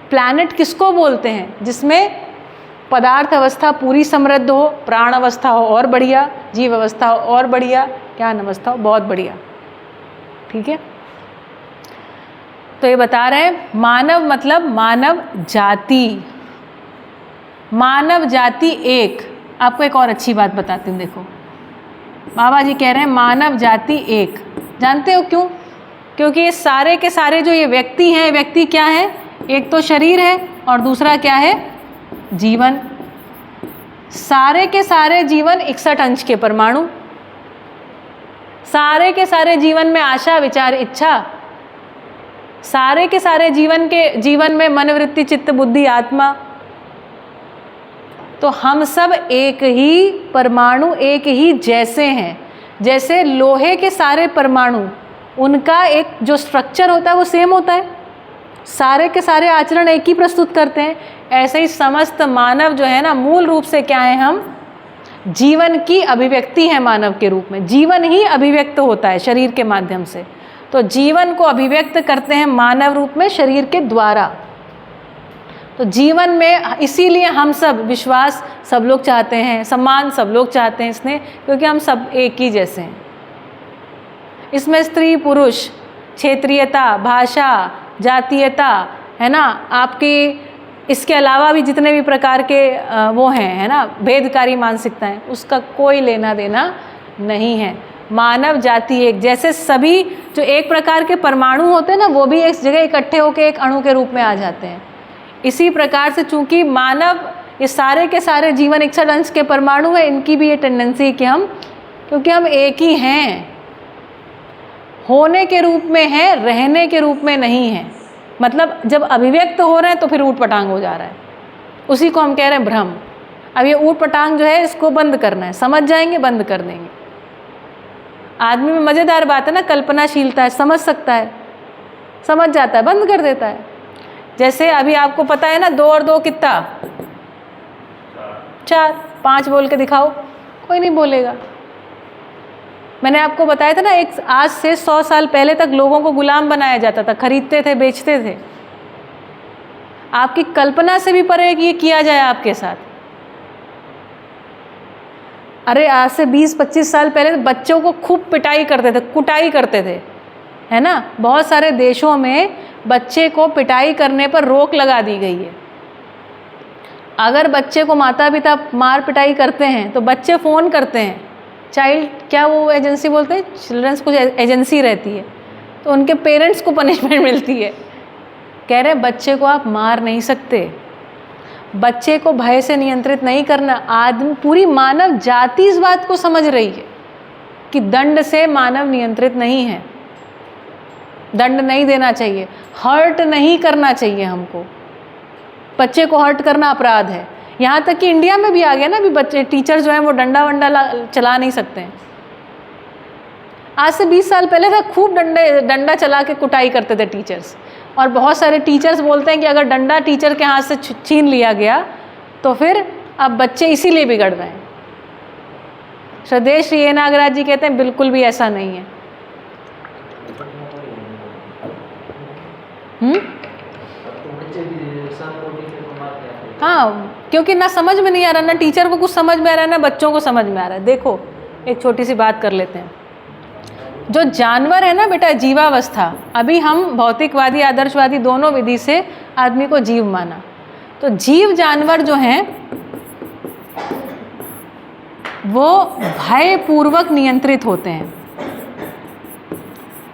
प्लैनेट किसको बोलते हैं? जिसमें पदार्थ अवस्था पूरी समृद्ध हो, प्राण अवस्था हो और बढ़िया, जीव अवस्था हो और बढ़िया, ज्ञान अवस्था हो बहुत बढ़िया। ठीक है, तो ये बता रहे हैं मानव मतलब मानव जाति। मानव जाति एक। आपको एक और अच्छी बात बताती हूँ, देखो बाबा जी कह रहे हैं मानव जाति एक। जानते हो क्यों? क्योंकि ये सारे के सारे जो ये व्यक्ति हैं, व्यक्ति क्या है? एक तो शरीर है और दूसरा क्या है? जीवन। सारे के सारे जीवन 61 अंश के परमाणु, सारे के सारे जीवन में आशा, विचार, इच्छा, सारे के सारे जीवन में मन, वृत्ति, चित्त, बुद्धि, आत्मा। तो हम सब एक ही परमाणु, एक ही जैसे हैं। जैसे लोहे के सारे परमाणु, उनका एक जो स्ट्रक्चर होता है वो सेम होता है, सारे के सारे आचरण एक ही प्रस्तुत करते हैं। ऐसे ही समस्त मानव जो है ना, मूल रूप से क्या है? हम जीवन की अभिव्यक्ति है मानव के रूप में। जीवन ही अभिव्यक्त होता है शरीर के माध्यम से, तो जीवन को अभिव्यक्त करते हैं मानव रूप में शरीर के द्वारा। तो जीवन में इसीलिए हम सब विश्वास सब लोग चाहते हैं, सम्मान सब लोग चाहते हैं, इसने क्योंकि हम सब एक ही जैसे हैं। इसमें स्त्री पुरुष, क्षेत्रीयता, भाषा, जातीयता है ना, आपकी इसके अलावा भी जितने भी प्रकार के वो हैं है ना, भेदकारी मानसिकताएं, उसका कोई लेना देना नहीं है। मानव जाति एक। जैसे सभी जो एक प्रकार के परमाणु होते हैं ना, वो भी एक जगह इकट्ठे होकर एक अणु के रूप में आ जाते हैं। इसी प्रकार से चूंकि मानव ये सारे के सारे जीवन 61 अंश के परमाणु है, इनकी भी ये टेंडेंसी है कि हम, क्योंकि हम एक ही हैं, होने के रूप में है, रहने के रूप में नहीं है। मतलब जब अभिव्यक्त हो रहे हैं तो फिर ऊट पटांग हो जा रहा है, उसी को हम कह रहे हैं भ्रम। अब ये ऊट पटांग जो है इसको बंद करना है, समझ जाएंगे बंद कर देंगे। आदमी में मज़ेदार बात है ना, कल्पनाशीलता है, समझ सकता है, समझ जाता है, बंद कर देता है। जैसे अभी आपको पता है ना 2 और 2 कितना? 4। 5 बोल के दिखाओ, कोई नहीं बोलेगा। मैंने आपको बताया था ना, एक आज से 100 साल पहले तक लोगों को गुलाम बनाया जाता था, खरीदते थे, बेचते थे। आपकी कल्पना से भी परे कि ये किया जाए आपके साथ। अरे आज से 20-25 साल पहले बच्चों को खूब पिटाई करते थे, कुटाई करते थे, है ना। बहुत सारे देशों में बच्चे को पिटाई करने पर रोक लगा दी गई है। अगर बच्चे को माता पिता मार पिटाई करते हैं तो बच्चे फ़ोन करते हैं, चाइल्ड क्या वो एजेंसी बोलते हैं, चिल्ड्रंस कुछ एजेंसी रहती है, तो उनके पेरेंट्स को पनिशमेंट मिलती है। कह रहे हैं बच्चे को आप मार नहीं सकते, बच्चे को भय से नियंत्रित नहीं करना। आदमी, पूरी मानव जाति इस बात को समझ रही है कि दंड से मानव नियंत्रित नहीं है, दंड नहीं देना चाहिए, हर्ट नहीं करना चाहिए हमको। बच्चे को हर्ट करना अपराध है। यहाँ तक कि इंडिया में भी आ गया ना, अभी बच्चे टीचर जो हैं वो डंडा वंडा चला नहीं सकते हैं। आज से 20 साल पहले तक खूब डंडा चला के कुटाई करते थे टीचर्स, और बहुत सारे टीचर्स बोलते हैं कि अगर डंडा टीचर के हाथ से छीन लिया गया तो फिर अब बच्चे इसीलिए बिगड़ रहे हैं। श्रद्धेय श्री ए नागराज जी कहते हैं बिल्कुल भी ऐसा नहीं है। हाँ, क्योंकि ना समझ में नहीं आ रहा, ना टीचर को कुछ समझ में आ रहा है, ना बच्चों को समझ में आ रहा है। देखो एक छोटी सी बात कर लेते हैं। जो जानवर है ना बेटा, जीवावस्था, अभी हम भौतिकवादी आदर्शवादी दोनों विधि से आदमी को जीव माना, तो जीव जानवर जो हैं वो भयपूर्वक नियंत्रित होते हैं,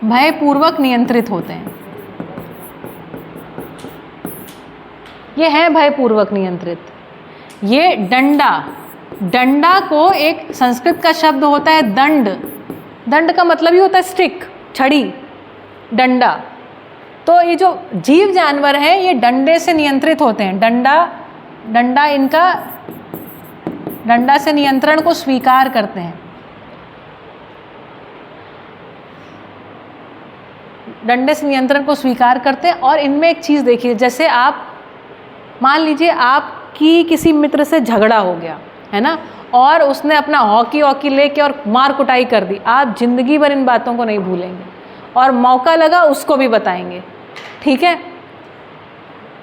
भयपूर्वक नियंत्रित होते हैं। ये है भयपूर्वक नियंत्रित। ये डंडा, डंडा को एक संस्कृत का शब्द होता है दंड, दंड का मतलब ही होता है स्टिक, छड़ी, डंडा। तो ये जो जीव जानवर हैं ये डंडे से नियंत्रित होते हैं। डंडा इनका, डंडा से नियंत्रण को स्वीकार करते हैं। डंडे से नियंत्रण को स्वीकार करते हैं। और इनमें एक चीज़ देखिए, जैसे आप मान लीजिए आपकी किसी मित्र से झगड़ा हो गया है ना, और उसने अपना हॉकी लेके और मार कुटाई कर दी, आप जिंदगी भर इन बातों को नहीं भूलेंगे और मौका लगा उसको भी बताएंगे, ठीक है।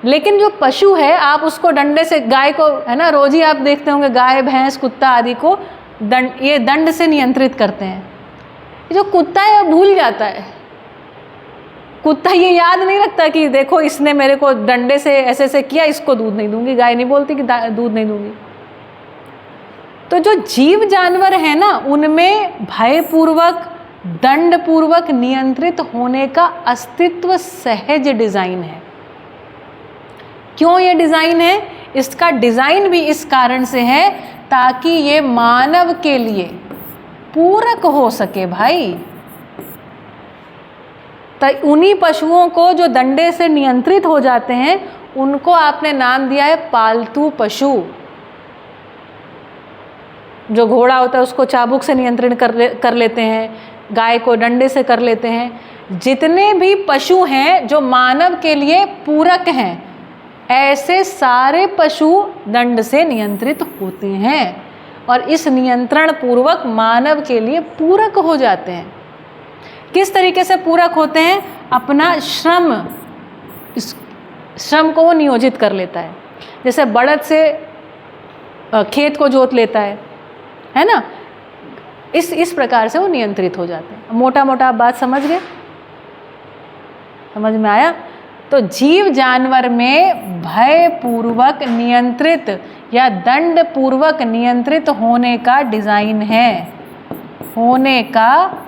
लेकिन जो पशु है आप उसको डंडे से, गाय को है ना, रोज ही आप देखते होंगे गाय भैंस कुत्ता आदि को ये दंड से नियंत्रित करते हैं। जो कुत्ता है वो भूल जाता है, कुत्ता ये याद नहीं रखता कि देखो इसने मेरे को डंडे से ऐसे ऐसे किया, इसको दूध नहीं दूंगी। गाय नहीं बोलती कि दूध नहीं दूंगी। तो जो जीव जानवर है ना, उनमें भयपूर्वक, दंडपूर्वक नियंत्रित होने का अस्तित्व सहज डिजाइन है। क्यों ये डिजाइन है? इसका डिजाइन भी इस कारण से है ताकि ये मानव के लिए पूरक हो सके भाई। तो उन्हीं पशुओं को जो डंडे से नियंत्रित हो जाते हैं उनको आपने नाम दिया है पालतू पशु। जो घोड़ा होता है उसको चाबुक से नियंत्रण कर लेते हैं, गाय को डंडे से कर लेते हैं। जितने भी पशु हैं जो मानव के लिए पूरक हैं, ऐसे सारे पशु दंड से नियंत्रित होते हैं और इस नियंत्रण पूर्वक मानव के लिए पूरक हो जाते हैं। किस तरीके से पूरक होते हैं? अपना श्रम, इस श्रम को वो नियोजित कर लेता है। जैसे बड़द से खेत को जोत लेता है ना, इस प्रकार से वो नियंत्रित हो जाते हैं। मोटा मोटा आप बात समझ गए? समझ में आया? तो जीव जानवर में भयपूर्वक नियंत्रित या दंड पूर्वक नियंत्रित होने का डिजाइन है, होने का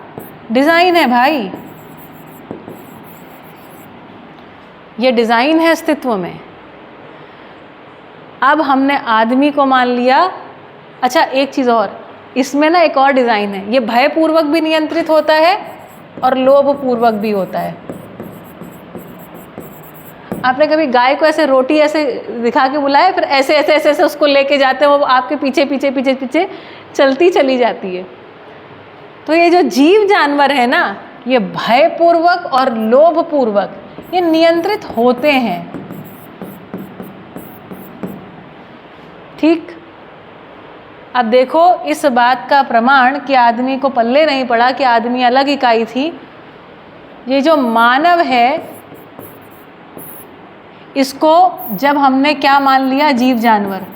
डिजाइन है भाई। ये डिजाइन है अस्तित्व में। अब हमने आदमी को मान लिया। अच्छा एक चीज़ और, इसमें ना एक और डिज़ाइन है, ये भयपूर्वक भी नियंत्रित होता है और लोभपूर्वक भी होता है। आपने कभी गाय को ऐसे रोटी ऐसे दिखा के बुलाया, फिर ऐसे ऐसे ऐसे ऐसे उसको लेके जाते हैं, वो आपके पीछे पीछे पीछे पीछे चलती चली जाती है। तो ये जो जीव जानवर है ना, ये भयपूर्वक और लोभपूर्वक ये नियंत्रित होते हैं। ठीक। अब देखो इस बात का प्रमाण कि आदमी को पल्ले नहीं पड़ा कि आदमी अलग इकाई थी। ये जो मानव है इसको जब हमने क्या मान लिया, जीव जानवर,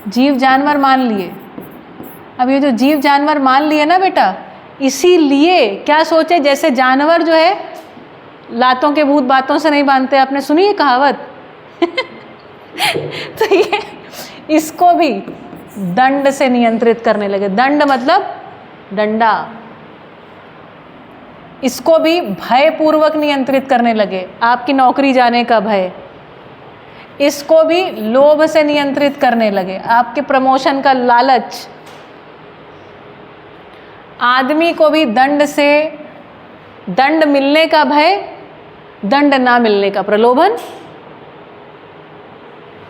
जीव जानवर मान लिए। अब ये जो जीव जानवर मान लिए ना बेटा, इसीलिए क्या सोचे, जैसे जानवर जो है लातों के भूत बातों से नहीं बांधते, आपने सुनी है कहावत तो ये इसको भी दंड से नियंत्रित करने लगे। दंड मतलब डंडा। इसको भी भय पूर्वक नियंत्रित करने लगे, आपकी नौकरी जाने का भय। इसको भी लोभ से नियंत्रित करने लगे, आपके प्रमोशन का लालच। आदमी को भी दंड से, दंड मिलने का भय, दंड ना मिलने का प्रलोभन,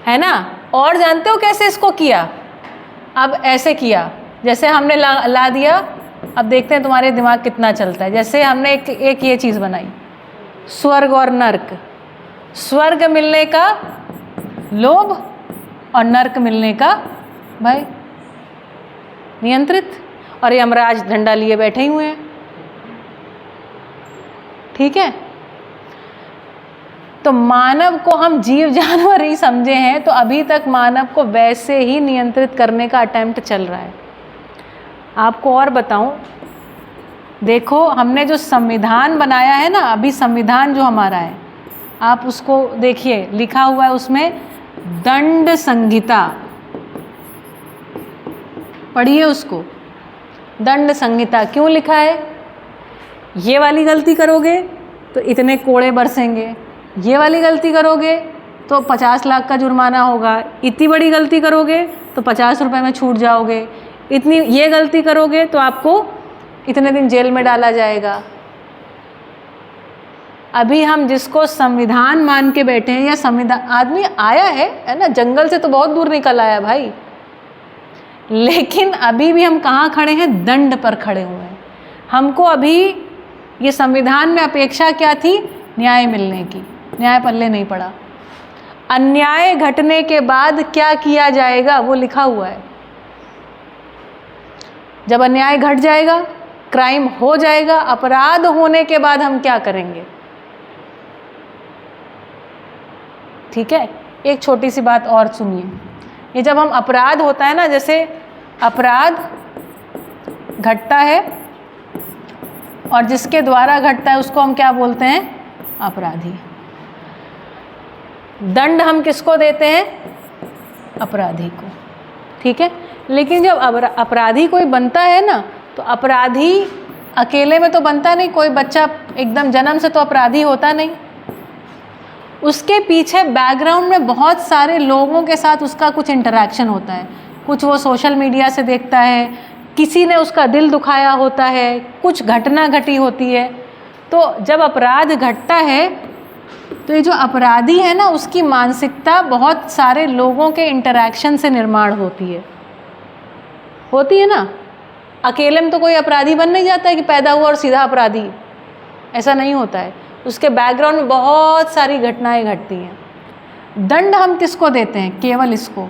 है ना। और जानते हो कैसे इसको किया? अब ऐसे किया, जैसे हमने ला दिया, अब देखते हैं तुम्हारे दिमाग कितना चलता है। जैसे हमने एक ये चीज़ बनाई, स्वर्ग और नर्क। स्वर्ग मिलने का लोभ और नर्क मिलने का भय, नियंत्रित। और यमराज डंडा लिए बैठे ही हुए हैं, ठीक है। तो मानव को हम जीव जानवर ही समझे हैं, तो अभी तक मानव को वैसे ही नियंत्रित करने का अटेम्प्ट चल रहा है। आपको और बताऊं, देखो हमने जो संविधान बनाया है ना, अभी संविधान जो हमारा है, आप उसको देखिए, लिखा हुआ है उसमें दंड संहिता, पढ़िए उसको। दंड संहिता क्यों लिखा है? ये वाली गलती करोगे तो इतने कोड़े बरसेंगे, ये वाली गलती करोगे तो 50 लाख का जुर्माना होगा, इतनी बड़ी गलती करोगे तो 50 रुपए में छूट जाओगे, इतनी ये गलती करोगे तो आपको इतने दिन जेल में डाला जाएगा। अभी हम जिसको संविधान मान के बैठे हैं, या संविधान आदमी आया है ना, जंगल से तो बहुत दूर निकल आया भाई, लेकिन अभी भी हम कहाँ खड़े हैं? दंड पर खड़े हुए हैं। हमको अभी ये संविधान में अपेक्षा क्या थी? न्याय मिलने की। न्याय पल्ले नहीं पड़ा। अन्याय घटने के बाद क्या किया जाएगा वो लिखा हुआ है। जब अन्याय घट जाएगा, क्राइम हो जाएगा, अपराध होने के बाद हम क्या करेंगे? ठीक है, एक छोटी सी बात और सुनिए। ये जब हम अपराध होता है ना, जैसे अपराध घटता है और जिसके द्वारा घटता है उसको हम क्या बोलते हैं? अपराधी। दंड हम किसको देते हैं? अपराधी को, ठीक है। लेकिन जब अपराधी कोई बनता है ना, तो अपराधी अकेले में तो बनता नहीं। कोई बच्चा एकदम जन्म से तो अपराधी होता नहीं, उसके पीछे बैकग्राउंड में बहुत सारे लोगों के साथ उसका कुछ इंटरेक्शन होता है। कुछ वो सोशल मीडिया से देखता है, किसी ने उसका दिल दुखाया होता है, कुछ घटना घटी होती है। तो जब अपराध घटता है तो ये जो अपराधी है ना, उसकी मानसिकता बहुत सारे लोगों के इंटरेक्शन से निर्माण होती है ना। अकेले में तो कोई अपराधी बन नहीं जाता है कि पैदा हुआ और सीधा अपराधी, ऐसा नहीं होता है। उसके बैकग्राउंड में बहुत सारी घटनाएं घटती हैं। दंड हम किसको देते हैं? केवल इसको।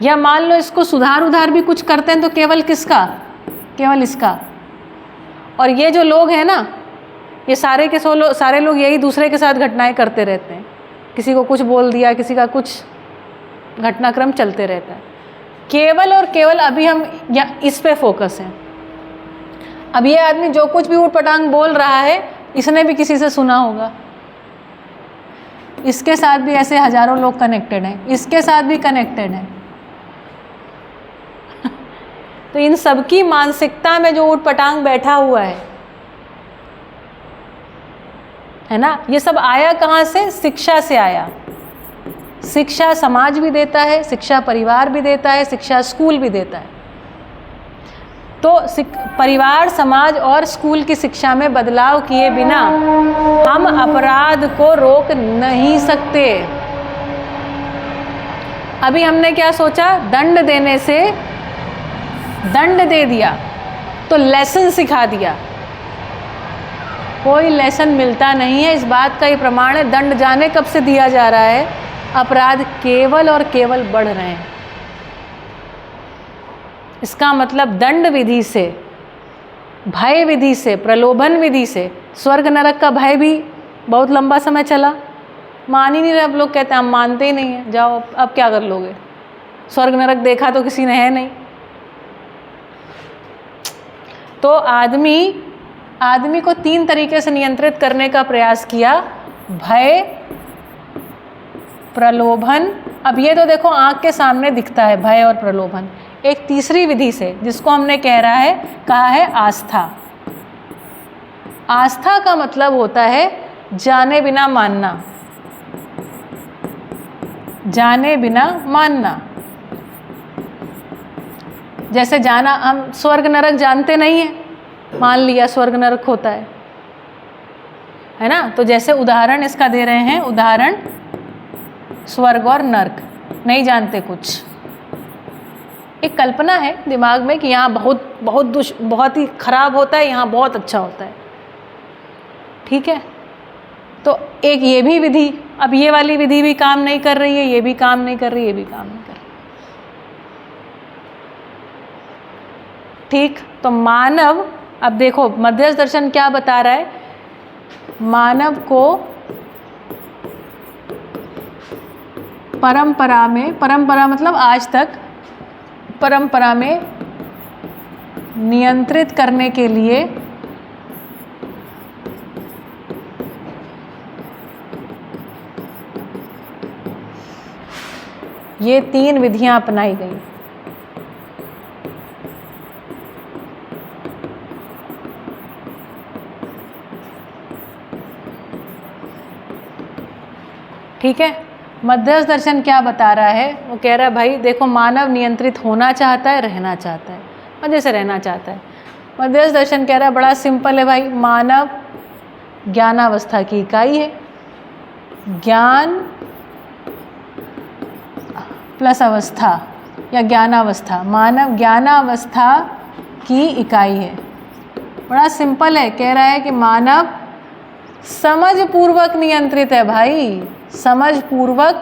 या मान लो इसको सुधार उधार भी कुछ करते हैं तो केवल किसका? केवल इसका। और ये जो लोग हैं ना, ये सारे के सारे लोग यही दूसरे के साथ घटनाएं करते रहते हैं। किसी को कुछ बोल दिया, किसी का कुछ घटनाक्रम चलते रहता है। केवल और केवल अभी हम इस पे फोकस हैं। अब ये आदमी जो कुछ भी ऊटपटांग बोल रहा है, इसने भी किसी से सुना होगा। इसके साथ भी ऐसे हजारों लोग कनेक्टेड हैं, इसके साथ भी कनेक्टेड हैं। तो इन सबकी मानसिकता में जो ऊटपटांग बैठा हुआ है ना, ये सब आया कहाँ से? शिक्षा से आया। शिक्षा समाज भी देता है, शिक्षा परिवार भी देता है, शिक्षा स्कूल भी देता है। तो परिवार, समाज और स्कूल की शिक्षा में बदलाव किए बिना हम अपराध को रोक नहीं सकते। अभी हमने क्या सोचा? दंड देने से, दंड दे दिया तो लेसन सिखा दिया। कोई लेसन मिलता नहीं है। इस बात का ये प्रमाण है, दंड जाने कब से दिया जा रहा है, अपराध केवल और केवल बढ़ रहे हैं। इसका मतलब दंड विधि से, भय विधि से, प्रलोभन विधि से, स्वर्ग नरक का भय भी बहुत लंबा समय चला। मान ही नहीं रहे। अब लोग कहते हैं हम मानते ही नहीं हैं। जाओ, अब क्या कर लोगे? स्वर्ग नरक देखा तो किसी ने है नहीं। तो आदमी को 3 तरीके से नियंत्रित करने का प्रयास किया, भय, प्रलोभन। अब ये तो देखो आँख के सामने दिखता है भय और प्रलोभन। एक तीसरी विधि से जिसको हमने कहा है आस्था। आस्था का मतलब होता है जाने बिना मानना, जाने बिना मानना। जैसे जाना, हम स्वर्ग नरक जानते नहीं हैं, मान लिया स्वर्ग नरक होता है ना। तो जैसे उदाहरण इसका दे रहे हैं, उदाहरण स्वर्ग और नरक, नहीं जानते कुछ, एक कल्पना है दिमाग में कि यहाँ बहुत ही खराब होता है, यहाँ बहुत अच्छा होता है, ठीक है। तो एक ये भी विधि, अब ये वाली विधि भी काम नहीं कर रही है, ये भी काम नहीं कर रही, ये भी काम नहीं कर रही, ठीक। तो मानव, अब देखो मध्यस्थ दर्शन क्या बता रहा है, मानव को परंपरा में, परंपरा मतलब आज तक, परंपरा में नियंत्रित करने के लिए ये 3 विधियां अपनाई गई। ठीक है। मध्यस्थ दर्शन क्या बता रहा है, वो कह रहा है भाई देखो मानव नियंत्रित होना चाहता है, रहना चाहता है, मजे से रहना चाहता है। मध्यस्थ दर्शन कह रहा है बड़ा सिंपल है भाई, मानव ज्ञानावस्था की इकाई है, ज्ञान प्लस अवस्था या ज्ञानावस्था, मानव ज्ञानावस्था की इकाई है। बड़ा सिंपल है, कह रहा है कि मानव समझ पूर्वक नियंत्रित है भाई, समझ पूर्वक,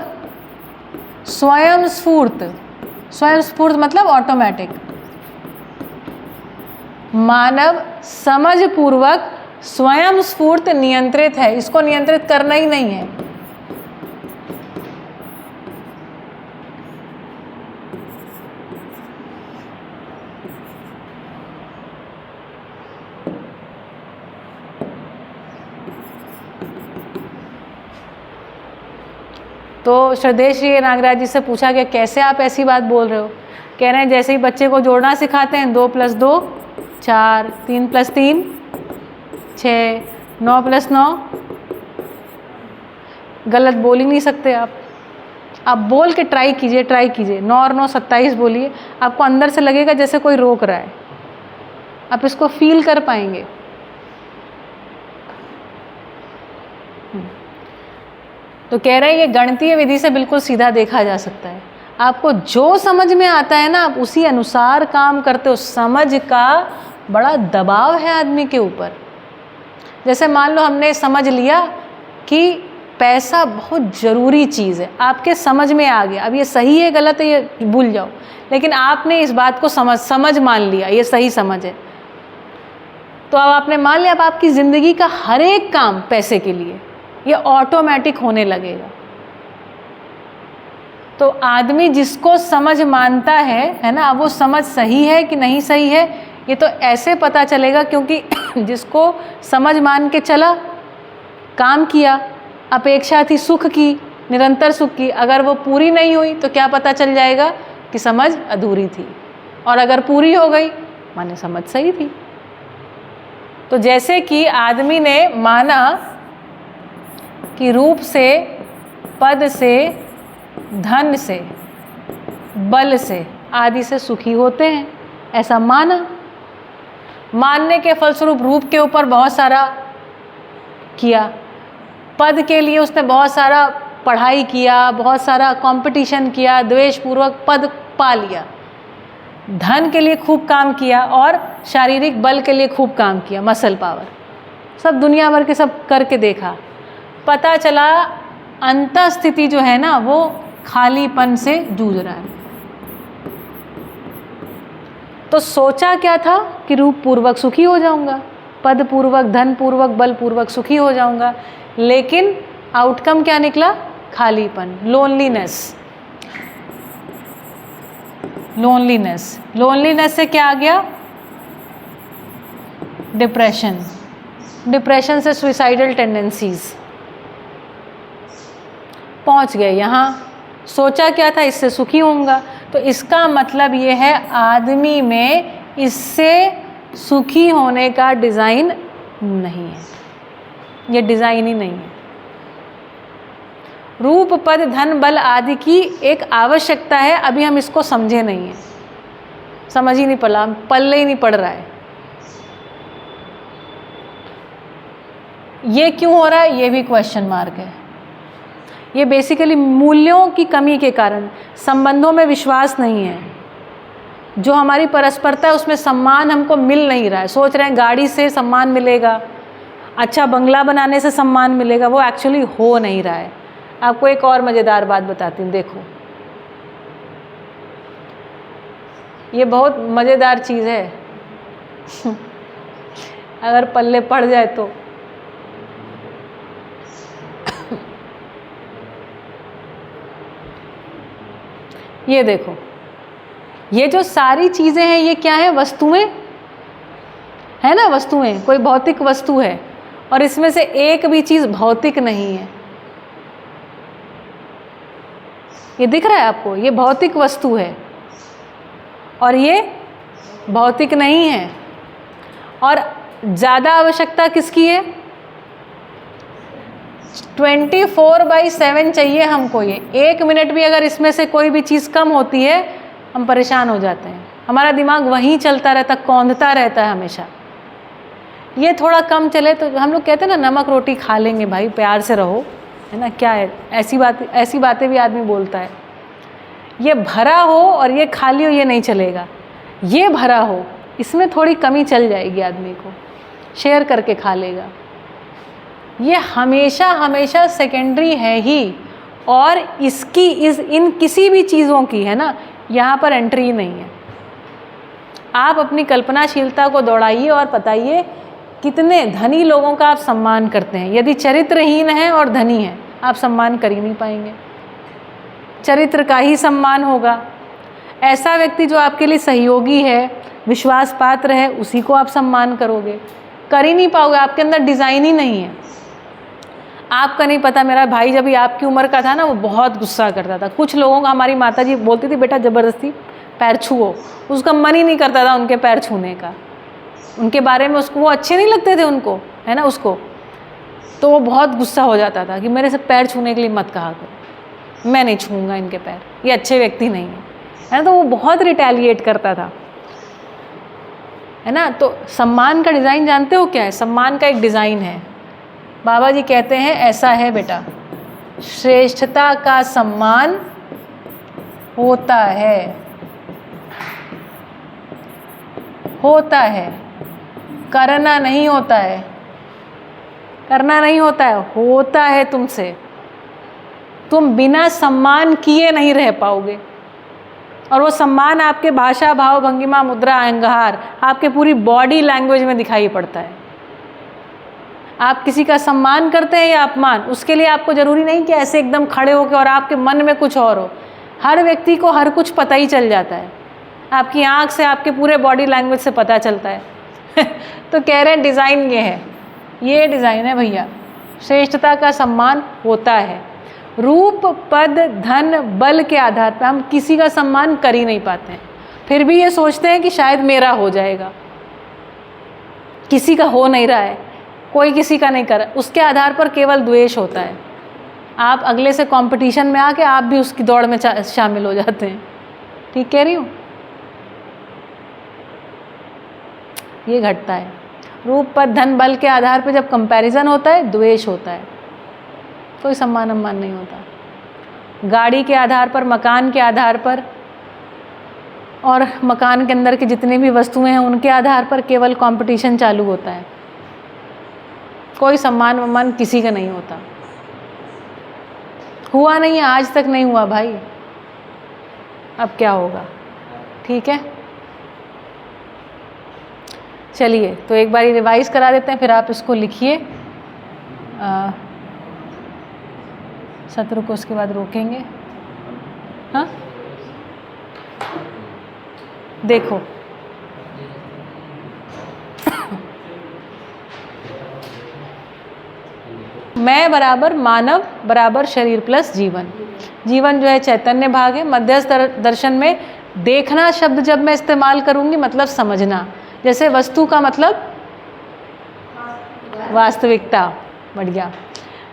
स्वयं स्फूर्त, स्वयं स्फूर्त मतलब ऑटोमेटिक। मानव समझ पूर्वक स्वयं स्फूर्त नियंत्रित है, इसको नियंत्रित करना ही नहीं है। तो श्रद्धेय श्री नागराज जी से पूछा कि कैसे आप ऐसी बात बोल रहे हो। कह रहे हैं जैसे ही बच्चे को जोड़ना सिखाते हैं, 2 + 2 4, 3 + 3 6, 9 + 9, गलत बोल ही नहीं सकते आप बोल के ट्राई कीजिए, 9 और 9 27 बोलिए, आपको अंदर से लगेगा जैसे कोई रोक रहा है, आप इसको फील कर पाएंगे। तो कह रहे हैं ये गणितीय विधि से बिल्कुल सीधा देखा जा सकता है, आपको जो समझ में आता है ना आप उसी अनुसार काम करते हो। समझ का बड़ा दबाव है आदमी के ऊपर। जैसे मान लो हमने समझ लिया कि पैसा बहुत ज़रूरी चीज़ है, आपके समझ में आ गया, अब ये सही है गलत है ये भूल जाओ, लेकिन आपने इस बात को समझ मान लिया, ये सही समझ है। तो अब आपने मान लिया, अब आपकी ज़िंदगी का हर एक काम पैसे के लिए, ये ऑटोमेटिक होने लगेगा। तो आदमी जिसको समझ मानता है ना, अब वो समझ सही है कि नहीं सही है ये तो ऐसे पता चलेगा, क्योंकि जिसको समझ मान के चला, काम किया, अपेक्षा थी सुख की, निरंतर सुख की, अगर वो पूरी नहीं हुई तो क्या पता चल जाएगा कि समझ अधूरी थी, और अगर पूरी हो गई माने समझ सही थी। तो जैसे कि आदमी ने माना कि रूप से, पद से, धन से, बल से आदि से सुखी होते हैं, ऐसा मानने के फलस्वरूप रूप के ऊपर बहुत सारा किया, पद के लिए उसने बहुत सारा पढ़ाई किया, बहुत सारा कंपटीशन किया, द्वेषपूर्वक पद पा लिया, धन के लिए खूब काम किया और शारीरिक बल के लिए खूब काम किया, मसल पावर, सब दुनिया भर के सब करके देखा, पता चला अंतः स्थिति जो है ना वो खालीपन से जूझ रहा है। तो सोचा क्या था कि रूप पूर्वक सुखी हो जाऊंगा, पद पूर्वक, धन पूर्वक, बल पूर्वक सुखी हो जाऊंगा, लेकिन आउटकम क्या निकला? खालीपन, लोनलीनेस से क्या आ गया? डिप्रेशन, डिप्रेशन से सुइसाइडल टेंडेंसीज। पहुंच गए यहाँ, सोचा क्या था इससे सुखी होऊंगा, तो इसका मतलब ये है आदमी में इससे सुखी होने का डिज़ाइन नहीं है, ये डिज़ाइन ही नहीं है। रूप पद धन बल आदि की एक आवश्यकता है, अभी हम इसको समझे नहीं हैं, समझ ही नहीं पड़ा, पल्ले ही नहीं पड़ रहा है। ये क्यों हो रहा है, ये भी क्वेश्चन मार्क है। ये बेसिकली मूल्यों की कमी के कारण, संबंधों में विश्वास नहीं है, जो हमारी परस्परता है उसमें सम्मान हमको मिल नहीं रहा है। सोच रहे हैं गाड़ी से सम्मान मिलेगा, अच्छा बंगला बनाने से सम्मान मिलेगा, वो एक्चुअली हो नहीं रहा है। आपको एक और मज़ेदार बात बताती हूँ, देखो ये बहुत मज़ेदार चीज़ है अगर पल्ले पड़ जाए तो। ये देखो, ये जो सारी चीज़ें हैं ये क्या है, वस्तुएं है ना, वस्तुएं, कोई भौतिक वस्तु है, और इसमें से एक भी चीज़ भौतिक नहीं है। ये दिख रहा है आपको, ये भौतिक वस्तु है और ये भौतिक नहीं है। और ज़्यादा आवश्यकता किसकी है, 24/7 चाहिए हमको। ये 1 मिनट भी अगर इसमें से कोई भी चीज़ कम होती है हम परेशान हो जाते हैं, हमारा दिमाग वहीं चलता रहता, कौंधता रहता है हमेशा। ये थोड़ा कम चले तो हम लोग कहते हैं ना, नमक रोटी खा लेंगे भाई, प्यार से रहो, है ना, क्या है, ऐसी बातें भी आदमी बोलता है। ये भरा हो और ये खाली हो, ये नहीं चलेगा। ये भरा हो, इसमें थोड़ी कमी चल जाएगी, आदमी को शेयर करके खा लेगा। ये हमेशा हमेशा सेकेंडरी है ही, और इसकी इन किसी भी चीज़ों की, है ना, यहाँ पर एंट्री नहीं है। आप अपनी कल्पनाशीलता को दौड़ाइए और बताइए कितने धनी लोगों का आप सम्मान करते हैं। यदि चरित्रहीन है और धनी है, आप सम्मान कर ही नहीं पाएंगे, चरित्र का ही सम्मान होगा। ऐसा व्यक्ति जो आपके लिए सहयोगी है, विश्वास पात्र है, उसी को आप सम्मान करोगे, कर ही नहीं पाओगे, आपके अंदर डिज़ाइन ही नहीं है। आपका नहीं पता, मेरा भाई जब भी आपकी उम्र का था ना, वो बहुत गुस्सा करता था। कुछ लोगों का, हमारी माताजी बोलती थी बेटा ज़बरदस्ती पैर छुओ, उसका मन ही नहीं करता था उनके पैर छूने का, उनके बारे में उसको वो अच्छे नहीं लगते थे उनको, है ना, उसको, तो वो बहुत गुस्सा हो जाता था कि मेरे से पैर छूने के लिए मत कहा करो, मैं नहीं छूँगा इनके पैर, ये अच्छे व्यक्ति नहीं है ना। तो वो बहुत रिटेलिएट करता था, है ना। तो सम्मान का डिज़ाइन जानते हो क्या है, सम्मान का एक डिज़ाइन है। बाबा जी कहते हैं ऐसा है बेटा, श्रेष्ठता का सम्मान होता है, करना नहीं होता है, करना नहीं होता है, होता है तुमसे। तुम बिना सम्मान किए नहीं रह पाओगे, और वो सम्मान आपके भाषा, भाव, भंगिमा, मुद्रा, अहंकार, आपके पूरी बॉडी लैंग्वेज में दिखाई पड़ता है। आप किसी का सम्मान करते हैं या अपमान, उसके लिए आपको ज़रूरी नहीं कि ऐसे एकदम खड़े होकर और आपके मन में कुछ और हो। हर व्यक्ति को हर कुछ पता ही चल जाता है, आपकी आँख से, आपके पूरे बॉडी लैंग्वेज से पता चलता है तो कह रहे हैं डिज़ाइन ये है, ये डिज़ाइन है भैया, श्रेष्ठता का सम्मान होता है। रूप, पद, धन, बल के आधार पर हम किसी का सम्मान कर ही नहीं पाते हैं, फिर भी ये सोचते हैं कि शायद मेरा हो जाएगा। किसी का हो नहीं रहा है, कोई किसी का नहीं कर रहा, उसके आधार पर केवल द्वेष होता है। आप अगले से कंपटीशन में आके आप भी उसकी दौड़ में शामिल हो जाते हैं। ठीक कह रही हूँ, ये घटता है। रूप, पद, धन, बल के आधार पर जब कंपैरिजन होता है, द्वेष होता है, कोई सम्मान सम्मान नहीं होता। गाड़ी के आधार पर, मकान के आधार पर, और मकान के अंदर की जितनी भी वस्तुएं हैं उनके आधार पर केवल कंपटीशन चालू होता है, कोई सम्मान वम्मान किसी का नहीं होता। हुआ नहीं है, आज तक नहीं हुआ भाई, अब क्या होगा। ठीक है, चलिए तो एक बार रिवाइज करा देते हैं, फिर आप इसको लिखिए। सत्र को उसके बाद रोकेंगे। हाँ देखो मैं बराबर मानव बराबर शरीर प्लस जीवन। जीवन जो है चैतन्य भाग है। मध्यस्थ दर्शन में देखना शब्द जब मैं इस्तेमाल करूँगी मतलब समझना, जैसे वस्तु का मतलब वास्तविकता। बढ़िया।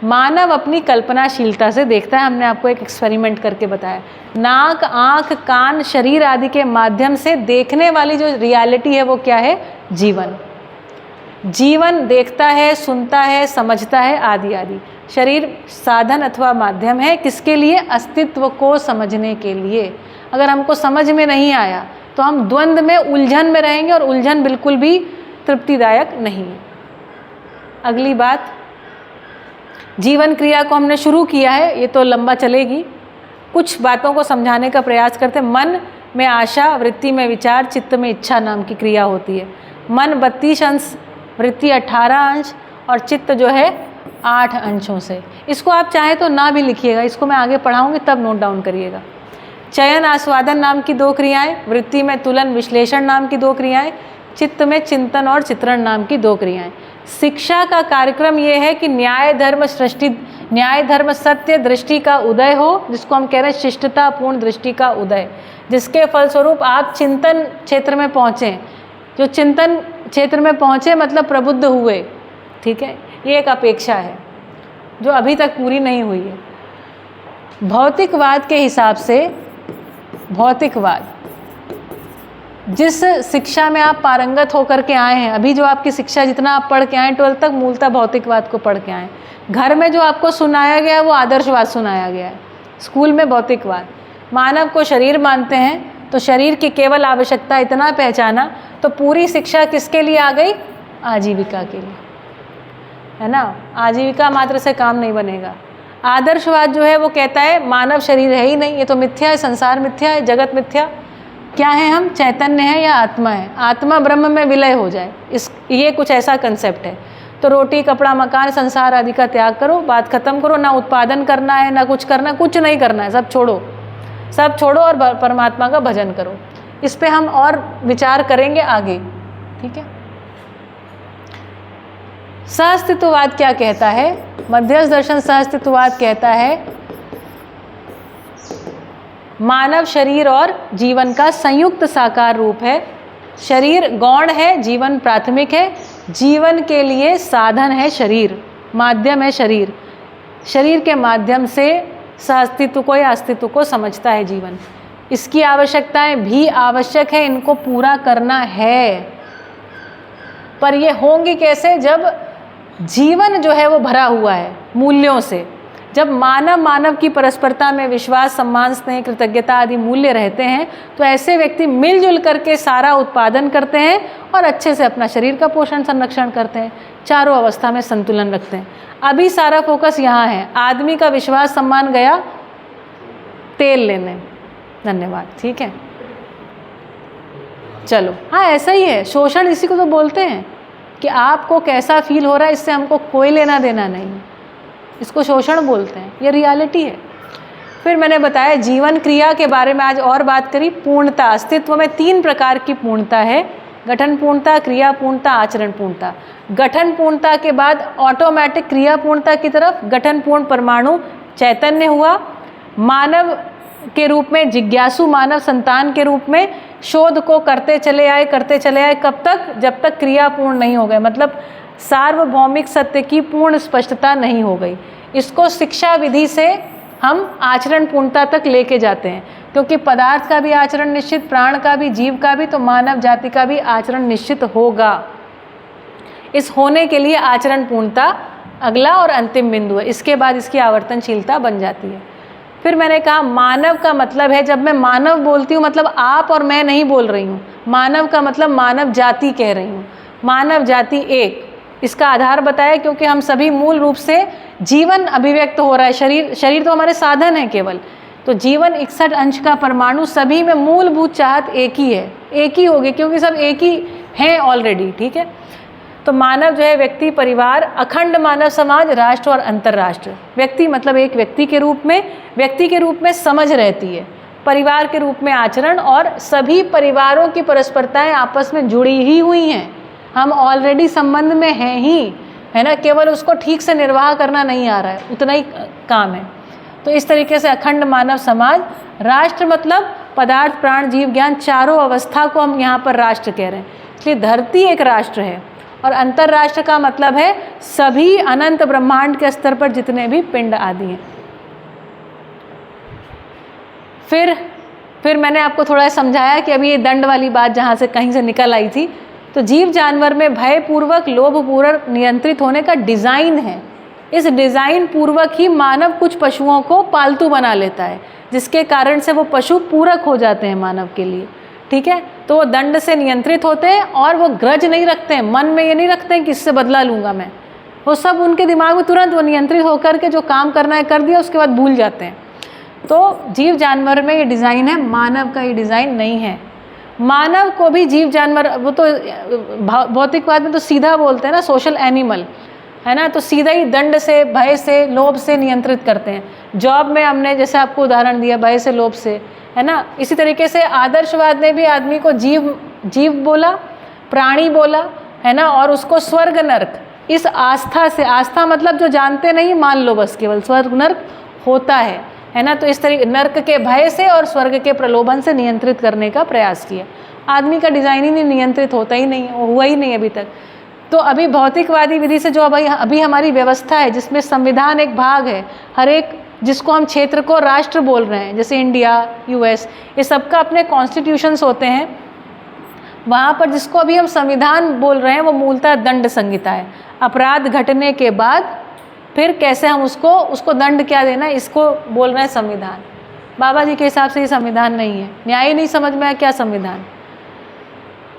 मानव अपनी कल्पनाशीलता से देखता है, हमने आपको एक एक्सपेरिमेंट करके बताया। नाक, आँख, कान, शरीर आदि के माध्यम से देखने वाली जो रियलिटी है वो क्या है? जीवन। जीवन देखता है, सुनता है, समझता है, आदि आदि। शरीर साधन अथवा माध्यम है, किसके लिए? अस्तित्व को समझने के लिए। अगर हमको समझ में नहीं आया तो हम द्वंद्व में, उलझन में रहेंगे, और उलझन बिल्कुल भी तृप्तिदायक नहीं है। अगली बात, जीवन क्रिया को हमने शुरू किया है, ये तो लंबा चलेगी। कुछ बातों को समझाने का प्रयास करते हैं। मन में आशा, वृत्ति में विचार, चित्त में इच्छा नाम की क्रिया होती है। मन 32 अंश, वृत्ति 18 अंश, और चित्त जो है 8 अंशों से। इसको आप चाहे तो ना भी लिखिएगा, इसको मैं आगे पढ़ाऊँगी तब नोट डाउन करिएगा। चयन आस्वादन नाम की 2 क्रियाएं, वृत्ति में तुलन विश्लेषण नाम की 2 क्रियाएं, चित्त में चिंतन और चित्रण नाम की 2 क्रियाएं। शिक्षा का कार्यक्रम ये है कि न्याय धर्म सृष्टि, न्याय धर्म सत्य दृष्टि का उदय हो, जिसको हम कह रहे हैं शिष्टतापूर्ण दृष्टि का उदय, जिसके फलस्वरूप आप चिंतन क्षेत्र में पहुँचें। जो चिंतन क्षेत्र में पहुँचे मतलब प्रबुद्ध हुए, ठीक है। ये एक अपेक्षा है जो अभी तक पूरी नहीं हुई है। भौतिकवाद के हिसाब से, भौतिकवाद जिस शिक्षा में आप पारंगत होकर के आए हैं, अभी जो आपकी शिक्षा जितना आप पढ़ के आए 12th तक, मूलतः भौतिकवाद को पढ़ के आए। घर में जो आपको सुनाया गया वो आदर्शवाद सुनाया गया है, स्कूल में भौतिकवाद। मानव को शरीर मानते हैं तो शरीर की केवल आवश्यकता इतना पहचाना, तो पूरी शिक्षा किसके लिए आ गई? आजीविका के लिए, है ना। आजीविका मात्र से काम नहीं बनेगा। आदर्शवाद जो है वो कहता है मानव शरीर है ही नहीं, ये तो मिथ्या है, संसार मिथ्या है, जगत मिथ्या। क्या है हम? चैतन्य है या आत्मा है? आत्मा ब्रह्म में विलय हो जाए, ये कुछ ऐसा कंसेप्ट है। तो रोटी, कपड़ा, मकान, संसार आदि का त्याग करो, बात खत्म करो। ना उत्पादन करना है, ना कुछ करना, कुछ नहीं करना है, सब छोड़ो, सब छोड़ो और परमात्मा का भजन करो। इस पे हम और विचार करेंगे आगे, ठीक है। सहअस्तित्ववाद क्या कहता है? मध्यस्थ दर्शन सहअस्तित्ववाद कहता है मानव शरीर और जीवन का संयुक्त साकार रूप है। शरीर गौण है, जीवन प्राथमिक है। जीवन के लिए साधन है शरीर, माध्यम है शरीर। शरीर के माध्यम से सहअस्तित्व को या अस्तित्व को समझता है जीवन। इसकी आवश्यकताएं भी आवश्यक है, इनको पूरा करना है। पर ये होंगी कैसे? जब जीवन जो है वो भरा हुआ है मूल्यों से। जब मानव की परस्परता में विश्वास, सम्मान, स्नेह, कृतज्ञता आदि मूल्य रहते हैं, तो ऐसे व्यक्ति मिलजुल करके सारा उत्पादन करते हैं और अच्छे से अपना शरीर का पोषण संरक्षण करते हैं, चारों अवस्था में संतुलन रखते हैं। अभी सारा फोकस यहाँ है। आदमी का विश्वास, सम्मान गया तेल लेने। धन्यवाद, ठीक है। चलो, हाँ ऐसा ही है। शोषण इसी को तो बोलते हैं कि आपको कैसा फील हो रहा है, इससे हमको कोई लेना देना नहीं, इसको शोषण बोलते हैं। ये रियलिटी है। फिर मैंने बताया जीवन क्रिया के बारे में आज और बात करी। पूर्णता, अस्तित्व में 3 प्रकार की पूर्णता है: गठन पूर्णता, क्रिया पूर्णता, आचरण पूर्णता। गठन पूर्णता के बाद ऑटोमेटिक क्रिया पूर्णता की तरफ गठन पूर्ण परमाणु चैतन्य हुआ। मानव के रूप में, जिज्ञासु मानव संतान के रूप में शोध को करते चले आए। कब तक? जब तक क्रिया पूर्ण नहीं हो गए, मतलब सार्वभौमिक सत्य की पूर्ण स्पष्टता नहीं हो गई। इसको शिक्षा विधि से हम आचरण पूर्णता तक लेके जाते हैं, क्योंकि पदार्थ का भी आचरण निश्चित, प्राण का भी, जीव का भी, तो मानव जाति का भी आचरण निश्चित होगा। इस होने के लिए आचरण पूर्णता अगला और अंतिम बिंदु है। इसके बाद इसकी आवर्तनशीलता बन जाती है। फिर मैंने कहा मानव का मतलब है, जब मैं मानव बोलती हूँ मतलब आप और मैं नहीं बोल रही हूँ। मानव का मतलब मानव जाति कह रही हूँ। मानव जाति एक, इसका आधार बताया क्योंकि हम सभी मूल रूप से जीवन अभिव्यक्त हो रहा है। शरीर तो हमारे साधन है केवल। तो जीवन 61 अंश का परमाणु, सभी में मूलभूत चाहत एक ही है, एक ही होगी, क्योंकि सब एक ही हैं ऑलरेडी, ठीक है। तो मानव जो है व्यक्ति, परिवार, अखंड मानव समाज, राष्ट्र और अंतर्राष्ट्र। व्यक्ति मतलब एक व्यक्ति के रूप में समझ रहती है, परिवार के रूप में आचरण, और सभी परिवारों की परस्परताएं आपस में जुड़ी ही हुई हैं। हम ऑलरेडी संबंध में हैं ही। है ना, केवल उसको ठीक से निर्वाह करना नहीं आ रहा है, उतना ही काम है। तो इस तरीके से अखंड मानव समाज, राष्ट्र मतलब पदार्थ प्राण जीव ज्ञान चारों अवस्था को हम यहाँ पर राष्ट्र कह रहे हैं, इसलिए धरती एक राष्ट्र है। और अंतर्राष्ट्र का मतलब है सभी अनंत ब्रह्मांड के स्तर पर जितने भी पिंड आदि हैं। फिर मैंने आपको थोड़ा समझाया कि अभी ये दंड वाली बात जहाँ से कहीं से निकल आई थी, तो जीव जानवर में भयपूर्वक लोभपूर्वक नियंत्रित होने का डिज़ाइन है। इस डिज़ाइन पूर्वक ही मानव कुछ पशुओं को पालतू बना लेता है, जिसके कारण से वो पशु पूरक हो जाते हैं मानव के लिए, ठीक है। तो वो दंड से नियंत्रित होते हैं और वो ग्रज नहीं रखते हैं, मन में ये नहीं रखते हैं कि इससे बदला लूँगा मैं, वो सब उनके दिमाग में तुरंत वो नियंत्रित होकर के जो काम करना है कर दिया, उसके बाद भूल जाते हैं। तो जीव जानवर में ये डिज़ाइन है, मानव का ये डिज़ाइन नहीं है। मानव को भी जीव जानवर, वो तो भौतिकवाद में तो सीधा बोलते हैं ना, सोशल एनिमल, है ना, तो सीधा ही दंड से, भय से, लोभ से नियंत्रित करते हैं। जॉब में हमने जैसे आपको उदाहरण दिया, भय से, लोभ से, है ना, इसी तरीके से आदर्शवाद ने भी आदमी को जीव बोला, प्राणी बोला, है ना, और उसको स्वर्ग नर्क इस आस्था से, आस्था मतलब जो जानते नहीं मान लो बस, केवल स्वर्ग नर्क होता है ना, तो इस तरीके नर्क के भय से और स्वर्ग के प्रलोभन से नियंत्रित करने का प्रयास किया। आदमी का डिज़ाइन ही नहीं नियंत्रित होता ही नहीं, हुआ ही नहीं अभी तक। तो अभी भौतिकवादी विधि से जो अभी हमारी व्यवस्था है, जिसमें संविधान एक भाग है, हर एक जिसको हम क्षेत्र को राष्ट्र बोल रहे हैं, जैसे इंडिया, यूएस, ये सबका अपने कॉन्स्टिट्यूशंस होते हैं। वहाँ पर जिसको अभी हम संविधान बोल रहे हैं वो मूलतः दंड संहिता है। अपराध घटने के बाद फिर कैसे हम उसको दंड क्या देना है, इसको बोल रहे हैं संविधान। बाबा जी के हिसाब से ये संविधान नहीं है, न्याय नहीं समझ में आया क्या संविधान।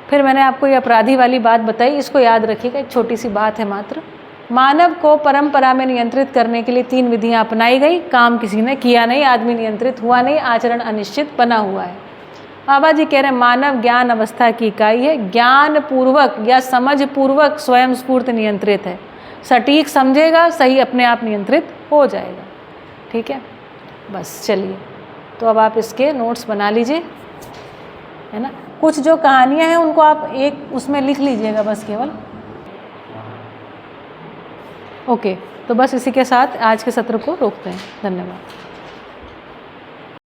फिर मैंने आपको ये अपराधी वाली बात बताई, इसको याद रखिएगा, एक छोटी सी बात है मात्र। मानव को परंपरा में नियंत्रित करने के लिए 3 विधियां अपनाई गई, काम किसी ने किया नहीं, आदमी नियंत्रित हुआ नहीं, आचरण अनिश्चित बना हुआ है। बाबा जी कह रहे हैं मानव ज्ञान अवस्था की इकाई है, ज्ञान पूर्वक या समझ पूर्वक स्वयं स्फूर्त नियंत्रित है। सटीक समझेगा, सही अपने आप नियंत्रित हो जाएगा, ठीक है। बस चलिए, तो अब आप इसके नोट्स बना लीजिए, है ना। कुछ जो कहानियाँ हैं उनको आप एक उसमें लिख लीजिएगा बस केवल। ओके, तो बस इसी के साथ आज के सत्र को रोकते हैं। धन्यवाद।